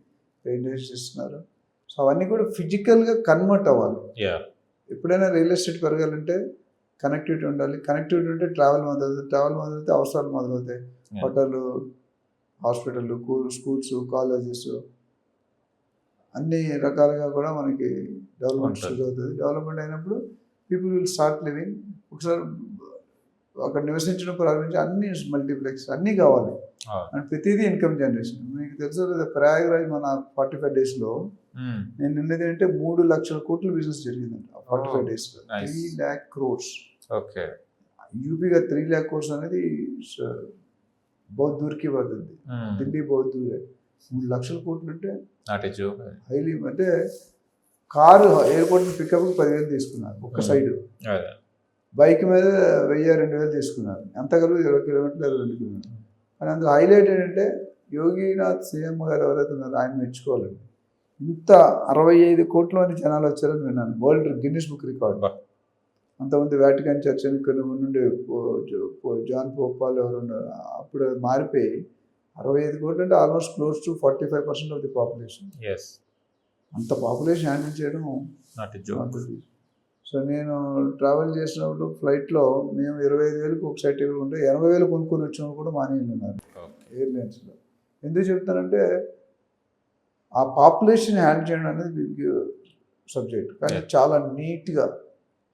ఇండస్ట్రీస్ ఇస్తున్నారు. సో అవన్నీ కూడా ఫిజికల్గా కన్వర్ట్ అవ్వాలి. ఎప్పుడైనా రియల్ ఎస్టేట్ పెరగాలంటే కనెక్టివిటీ ఉండాలి. కనెక్టివిటీ ఉంటే ట్రావెల్ మొదలవుతాయి, అవసరాలు మొదలవుతాయి. హోటళ్ళు, హాస్పిటళ్ళు, స్కూల్స్, కాలేజెస్ అన్ని రకాలుగా కూడా మనకి డెవలప్మెంట్ స్టార్ట్ అవుతుంది. డెవలప్మెంట్ అయినప్పుడు పీపుల్ విల్ స్టార్ట్ లివింగ్. ఒకసారి అక్కడ నివసించడం ప్రారంభించి అన్ని మల్టీప్లెక్స్ అన్నీ కావాలి అండ్ ప్రతిదీ ఇన్కమ్ జనరేషన్. మీకు తెలుసు కదా, ప్రయాగరాజ్ మన 45 daysలో నేను నిన్నది అంటే 3 లక్షల కోట్ల బిజినెస్ జరిగిందంట 45 daysలో. 3 lakh crores. ఓకే. యూపీగా 3 lakh crores అనేది बहुत दूर की बात ఉంది. ఢిల్లీ बहुत दूर है. 3 లక్షల కోట్లు అంటే హైలీ. అంటే కారు ఎయిర్పోర్ట్ పికప్ 10,000 తీసుకున్నారు ఒక సైడ్. బైక్ మీద 1000-2000 తీసుకున్నారు. ఎంత కలిపి 20 కిలోమీటర్లు 22 కిలోమీటర్లు. కానీ అందులో హైలైట్ ఏంటంటే యోగినాథ్ సీఎం గారు ఎవరైతే ఉన్నారో ఆయన మెచ్చుకోవాలండి. ఇంత 65 కోట్ల మంది జనాలు వచ్చారని విన్నాను. World Guinness book record. అంతమంది వాటికన్ చర్చ్ అని కొన్ని నుండి జాన్ పోపాల్ ఎవరు ఉన్నారు, అప్పుడు అది మారిపోయి 65 కోట్లు అంటే almost close to 45% of the population. Yes, అంత పాపులేషన్ హ్యాండిల్ చేయడం నాట్ జోక్. సో నేను ట్రావెల్ చేసినప్పుడు ఫ్లైట్లో మేము 25,000కి ఒక సైట్ టికెట్ ఉంటే 80,000 కొనుక్కొని వచ్చినప్పుడు కూడా మానేస్తున్నారు ఎయిర్లైన్స్లో. ఎందుకు చెప్తానంటే ఆ పాపులేషన్ హ్యాండిల్ చేయడం అనేది బిగ్ సబ్జెక్ట్. కానీ చాలా నీట్గా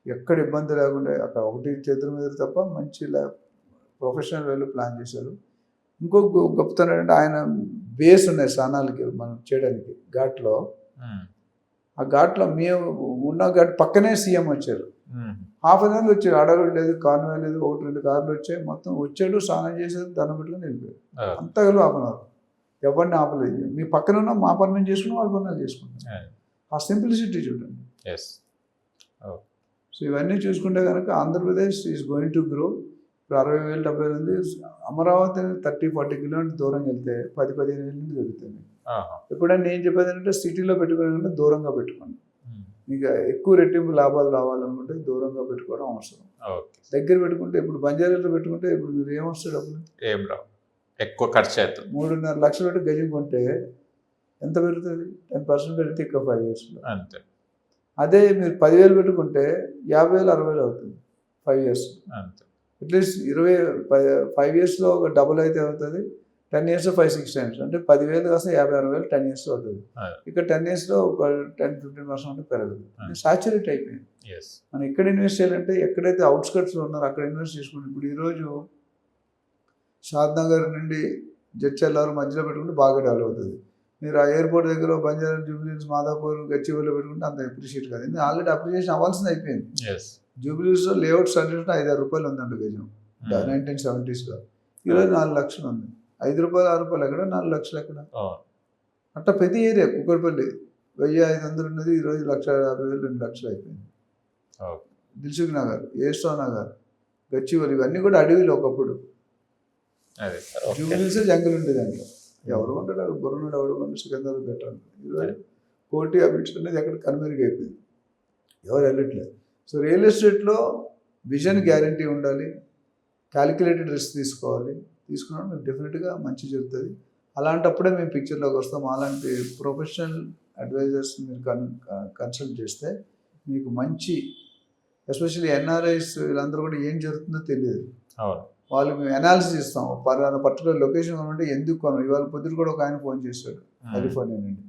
ఎక్కడ ఇబ్బంది లేకుండా అక్కడ ఒకటి చేతుల మీద తప్ప మంచి ప్రొఫెషనల్ వేలో ప్లాన్ చేశారు. ఇంకో గొప్పతనం ఏంటంటే ఆయన బేస్ ఉన్నాయి స్థానాలకి మనం చేయడానికి ఘాట్లో. ఆ ఘాట్లో మేము ఉన్న ఘాట్ పక్కనే సీఎం వచ్చారు. హాఫ్ అన్ అవర్లో వచ్చారు. అడవులు లేదు, కాన్వే లేదు, 1-2 కార్లు వచ్చాయి. మొత్తం వచ్చాడు, స్నానం చేశారు, దండం పెట్టుకుని వెళ్ళిపోయారు. అంతా కలిపి హాఫ్ అన్ అవర్. ఎవరిని ఆపలేదు. మీ పక్కన ఉన్న మా పని మేము చేసుకున్నాం, వాళ్ళ పనులు చేసుకుంటాం. ఆ సింప్లిసిటీ చూడండి. సో ఇవన్నీ చూసుకుంటే కనుక Andhra Pradesh is going to grow. ఇప్పుడు 60,000-70,000 ఉంది. అమరావతి 30-40 కిలోమీటర్లు దూరం వెళ్తే 10-15,000 నుండి దొరుకుతుంది. ఎప్పుడైనా నేను చెప్పేది ఏంటంటే సిటీలో పెట్టుకునే దూరంగా పెట్టుకోండి. మీకు ఎక్కువ రెట్టింపు లాభాలు రావాలనుకుంటే దూరంగా పెట్టుకోవడం అవసరం. దగ్గర పెట్టుకుంటే ఇప్పుడు బంజారాలో పెట్టుకుంటే ఇప్పుడు మీరు ఏమొస్తుంది డబ్బులు? ఏం రావు, ఎక్కువ ఖర్చు అవుతుంది. 3.5 లక్షలు పెట్టి గజం కొంటే ఎంత పెరుగుతుంది? 10% పెరిగితే ఇంకా 5 ఇయర్స్లో అంతే. అదే మీరు 10,000 పెట్టుకుంటే 50,000-60,000 అవుతుంది 5 ఇయర్స్. అంతే. అట్లీస్ట్ 5 ఇయర్స్లో ఒక డబుల్ అయితే అవుతుంది. 10 ఇయర్స్లో 5-6 టైమ్స్ అంటే 10,000 కాస్త 50,000-60,000 10 ఇయర్స్లో అవుతుంది. ఇక్కడ 10 ఇయర్స్లో ఒక 10-15% పెరగదు. సాచురేట్ అయిపోయింది. మనం ఎక్కడ ఇన్వెస్ట్ చేయాలంటే ఎక్కడైతే అవుట్స్కట్స్లో ఉన్నారో అక్కడ ఇన్వెస్ట్ చేసుకుంటాం. ఇప్పుడు ఈరోజు షాద్నగర్ నుండి జడ్చర్ల మధ్యలో పెట్టుకుంటే బాగా డెవలప్ అవుతుంది. మీరు ఆ ఎయిర్పోర్ట్ దగ్గర బంజారా, జూబ్లీహిల్స్, మాదాపూర్, గచ్చిబౌలిలో పెట్టుకుంటే అంత అప్రిషియేట్ కాదు. ఎందుకంటే ఆల్రెడీ అప్రిషియేషన్ అవ్వాల్సింది అయిపోయింది. జూబ్లీహిల్స్లో లేఅవుట్ సర్టిఫికేట్ 5-6 రూపాయలు ఉందండి గజం 1970s. ఈరోజు 4 లక్షలు ఉంది. 5 రూపాయలు 6 రూపాయలు ఎక్కడ, 4 లక్షలు ఎక్కడ? అట్లా ప్రతి ఏరియా కుక్కడపల్లి 1,500 ఉన్నది ఈరోజు 1,50,000 2 లక్షలు అయిపోయింది. దిల్సుఖ్ నగర్, ఏస్టో నగర్, గచ్చిబౌలి ఇవన్నీ కూడా అడవిలో ఒకప్పుడు. జూబ్లీహిల్స్ జంగల్ ఉండేది దాంట్లో. ఎవరు ఉంటాడు అక్కడ బుర్రనుడు ఎవడు కొంటే సికందర్ పెట్టాలి. ఈరోజు కోటి అబిట్స్ అనేది ఎక్కడ కనుమరుగైపోయింది, ఎవరు వెళ్ళట్లేదు. సో రియల్ ఎస్టేట్లో విజన్ గ్యారంటీ ఉండాలి, క్యాలిక్యులేటెడ్ రిస్క్ తీసుకోవాలి. తీసుకున్నాడు మీకు డెఫినెట్గా మంచి జరుగుతుంది. అలాంటప్పుడే మేము పిక్చర్లోకి వస్తాం. అలాంటి ప్రొఫెషనల్ అడ్వైజర్స్ మీరు కన్సల్ట్ చేస్తే మీకు మంచి, ఎస్పెషల్లీ ఎన్ఆర్ఐస్ వీళ్ళందరూ కూడా ఏం జరుగుతుందో తెలియదు. వాళ్ళు మేము అనాలిసిస్ ఇస్తాం. పర్టికులర్ లొకేషన్ ఉంటే ఎందుకు కొనం. ఇవాళ పొద్దున కూడా ఒక ఆయన ఫోన్ చేశాడు కాలిఫోర్నియా నుండి.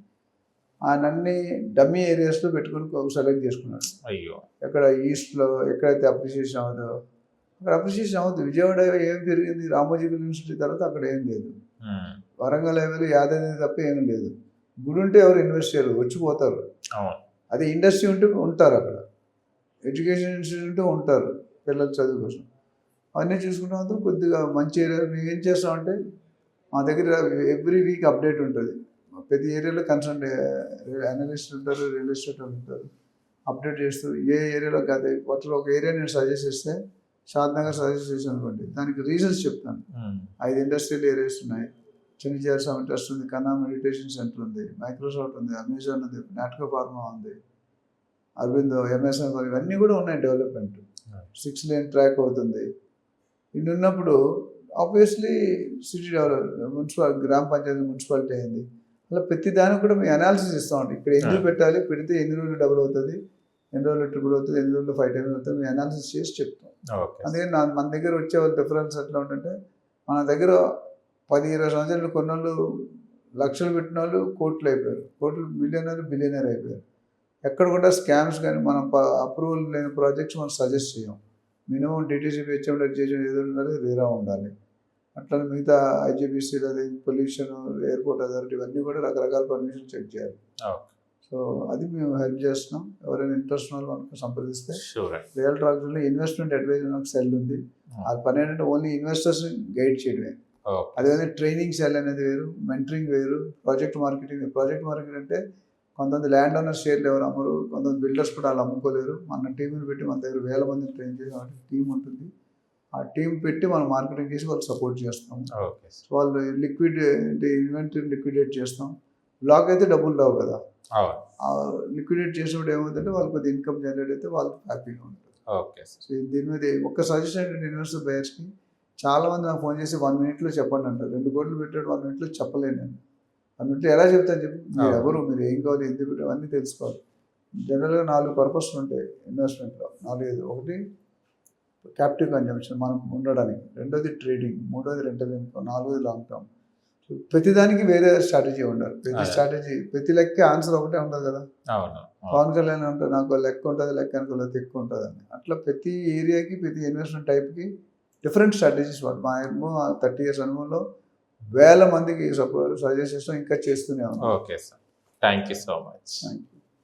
ఆయన అన్ని డమ్మీ ఏరియాస్లో పెట్టుకొని సెలెక్ట్ చేసుకున్నాడు. అయ్యో, ఎక్కడ ఈస్ట్లో ఎక్కడైతే అప్రిషియేషన్ అవ్వదో అక్కడ అప్రిషియేషన్ అవుతుంది. విజయవాడ ఏం పెరిగింది, రామోజీ యూనివర్సిటీ తర్వాత అక్కడ ఏం లేదు. వరంగల్ హైవేలో యాదాద్రి తప్ప ఏం లేదు. గుడి ఉంటే ఎవరు ఇన్వెస్ట్ చేయరు, వచ్చిపోతారు. అదే ఇండస్ట్రీ ఉంటే ఉంటారు, అక్కడ ఎడ్యుకేషన్ ఇన్స్టిట్యూట్ ఉంటారు పిల్లల చదువు కోసం. అవన్నీ చూసుకుంటాం. అంతా కొద్దిగా మంచి ఏరియా. మేము ఏం చేస్తామంటే మా దగ్గర ఎవ్రీ వీక్ అప్డేట్ ఉంటుంది. ప్రతి ఏరియాలో కన్సర్న్ అనలిస్ట్ ఉంటారు, రియల్ ఎస్టేట్ వాళ్ళు ఉంటారు. అప్డేట్ చేస్తూ ఏ ఏరియాలో కాదు వాటిలో ఒక ఏరియా నేను సజెస్ట్ చేస్తే, షాద్నగర్ సజెస్ట్ చేసాను అనుకోండి, దానికి రీజన్స్ చెప్తాను. 5 ఇండస్ట్రియల్ ఏరియాస్ ఉన్నాయి. చెన్నిజార్ సమ్ ట్రస్ట్ ఉంది, కన్నా మెడిటేషన్ సెంటర్ ఉంది, మైక్రోసాఫ్ట్ ఉంది, అమెజాన్ ఉంది, నాటకో ఫార్మా ఉంది, అరవిందో, ఎంఎస్ఎన్ ఇవన్నీ కూడా ఉన్నాయి. డెవలప్మెంట్ 6 లేన్ ట్రాక్ అవుతుంది. ఇన్ని ఉన్నప్పుడు ఆబ్వియస్లీ సిటీ డెవలప్, గ్రామ పంచాయతీ మున్సిపాలిటీ అయింది. అలా ప్రతి దానికి కూడా మేము అనాలిసిస్ ఇస్తామండి. ఇక్కడ ఎందుకు పెట్టాలి, పెడితే ఎన్ని రోజులు డబుల్ అవుతుంది, ఎన్ని రోజులు ట్రిపుల్ అవుతుంది, ఎన్ని రోజులు 5 times అవుతుంది, మేము అనాలిసిస్ చేసి చెప్తాం. అందుకని మన దగ్గర వచ్చే వాళ్ళ డిఫరెన్స్ ఎట్లా ఉంటుంటే, మన దగ్గర 10-20 సంవత్సరాలు కొన్నోళ్ళు లక్షలు పెట్టిన వాళ్ళు కోట్లు అయిపోయారు, కోట్లు బిలియనర్ అయిపోయారు. ఎక్కడ కూడా స్కామ్స్ కానీ మనం అప్రూవల్ లేని ప్రాజెక్ట్స్ మనం సజెస్ట్ చేయం. మినిమం డిటీసీపీ హెచ్ఎం రిజిస్ట్రేషన్ ఏదో ఉండాలి, రీరా ఉండాలి. అట్లా మిగతా ఐజీబీసీ అది పొల్యూషన్, ఎయిర్పోర్ట్ అథారిటీ ఇవన్నీ కూడా రకరకాల పర్మిషన్ చెక్ చేయాలి. సో అది మేము హెల్ప్ చేస్తున్నాం. ఎవరైనా ఇంట్రెస్ట్ ఉన్న మనకు సంప్రదిస్తే రియల్ ట్రాక్టర్లో ఇన్వెస్ట్మెంట్ అడ్వైజర్ ఒక సెల్ ఉంది. ఆ పని ఏంటంటే ఓన్లీ ఇన్వెస్టర్స్ గైడ్ చేయడమే. అదేవిధంగా ట్రైనింగ్ సెల్ అనేది వేరు, మెంటరింగ్ వేరు, ప్రాజెక్ట్ మార్కెటింగ్ అంటే కొంతమంది ల్యాండ్ ఓనర్ షేర్లు ఎవరు అమ్మరు, కొంతమంది బిల్డర్స్ కూడా వాళ్ళు అమ్ముకోలేరు. మన టీంని పెట్టి మన దగ్గర 1000 మందిని ట్రైన్ చేసి వాటి టీం ఉంటుంది. ఆ టీం పెట్టి మనం మార్కెటింగ్ చేసి వాళ్ళు సపోర్ట్ చేస్తాం. Okay sir. సో వాళ్ళు ఇన్వెంటరీ లిక్విడేట్ చేస్తాం. బ్లాక్ అయితే డబ్బులు రావు కదా, అవును. లిక్విడేట్ చేసినప్పుడు ఏమవుతుందంటే వాళ్ళకి కొద్దిగా ఇన్కమ్ జనరేట్ అయితే వాళ్ళు హ్యాపీగా ఉంటుంది. Okay sir. సో దీని మీద ఒక్క సజెషన్ ఏంటంటే ఇన్వెస్టర్ బయర్స్కి, చాలామంది నాకు ఫోన్ చేసి 1 minute చెప్పండి అంటారు. 2 కోట్లు పెట్టాడు 1 minute చెప్పలేను నేను. 1 minute ఎలా చెప్తాను చెప్పి, మీరు ఎవరు, మీరు ఏం కావాలి, ఎందుకు అవన్నీ తెలుసుకోవాలి. జనరల్గా 4 పర్పస్లు ఉంటాయి ఇన్వెస్ట్మెంట్లో, 4-5. ఒకటి క్యాపిటల్ కన్జంప్షన్ మనం ఉండడానికి, రెండోది ట్రేడింగ్, మూడోది రెంటల్ ఇన్కమ్, 4వది లాంగ్ టర్మ్. ప్రతిదానికి వేరే స్ట్రాటజీ ఉండాలి. ప్రతి లెక్క ఆన్సర్ ఒకటే ఉండదు కదా. అవును. పవన్ కళ్యాణ్ అంటే నాకు లెక్క ఉంటుంది, లెక్క అనుకోలేదు ఎక్కువ ఉంటుంది అని. అట్లా ప్రతి ఏరియాకి, ప్రతి ఇన్వెస్ట్మెంట్ టైప్కి డిఫరెంట్ స్ట్రాటజీస్ వాడు. మా 30 years అనుభవంలో 1000 మందికి సజెస్ట్ చేస్తాం, ఇంకా చేస్తూనే ఉన్నాం. Okay sir. Thank you so much. Thank you.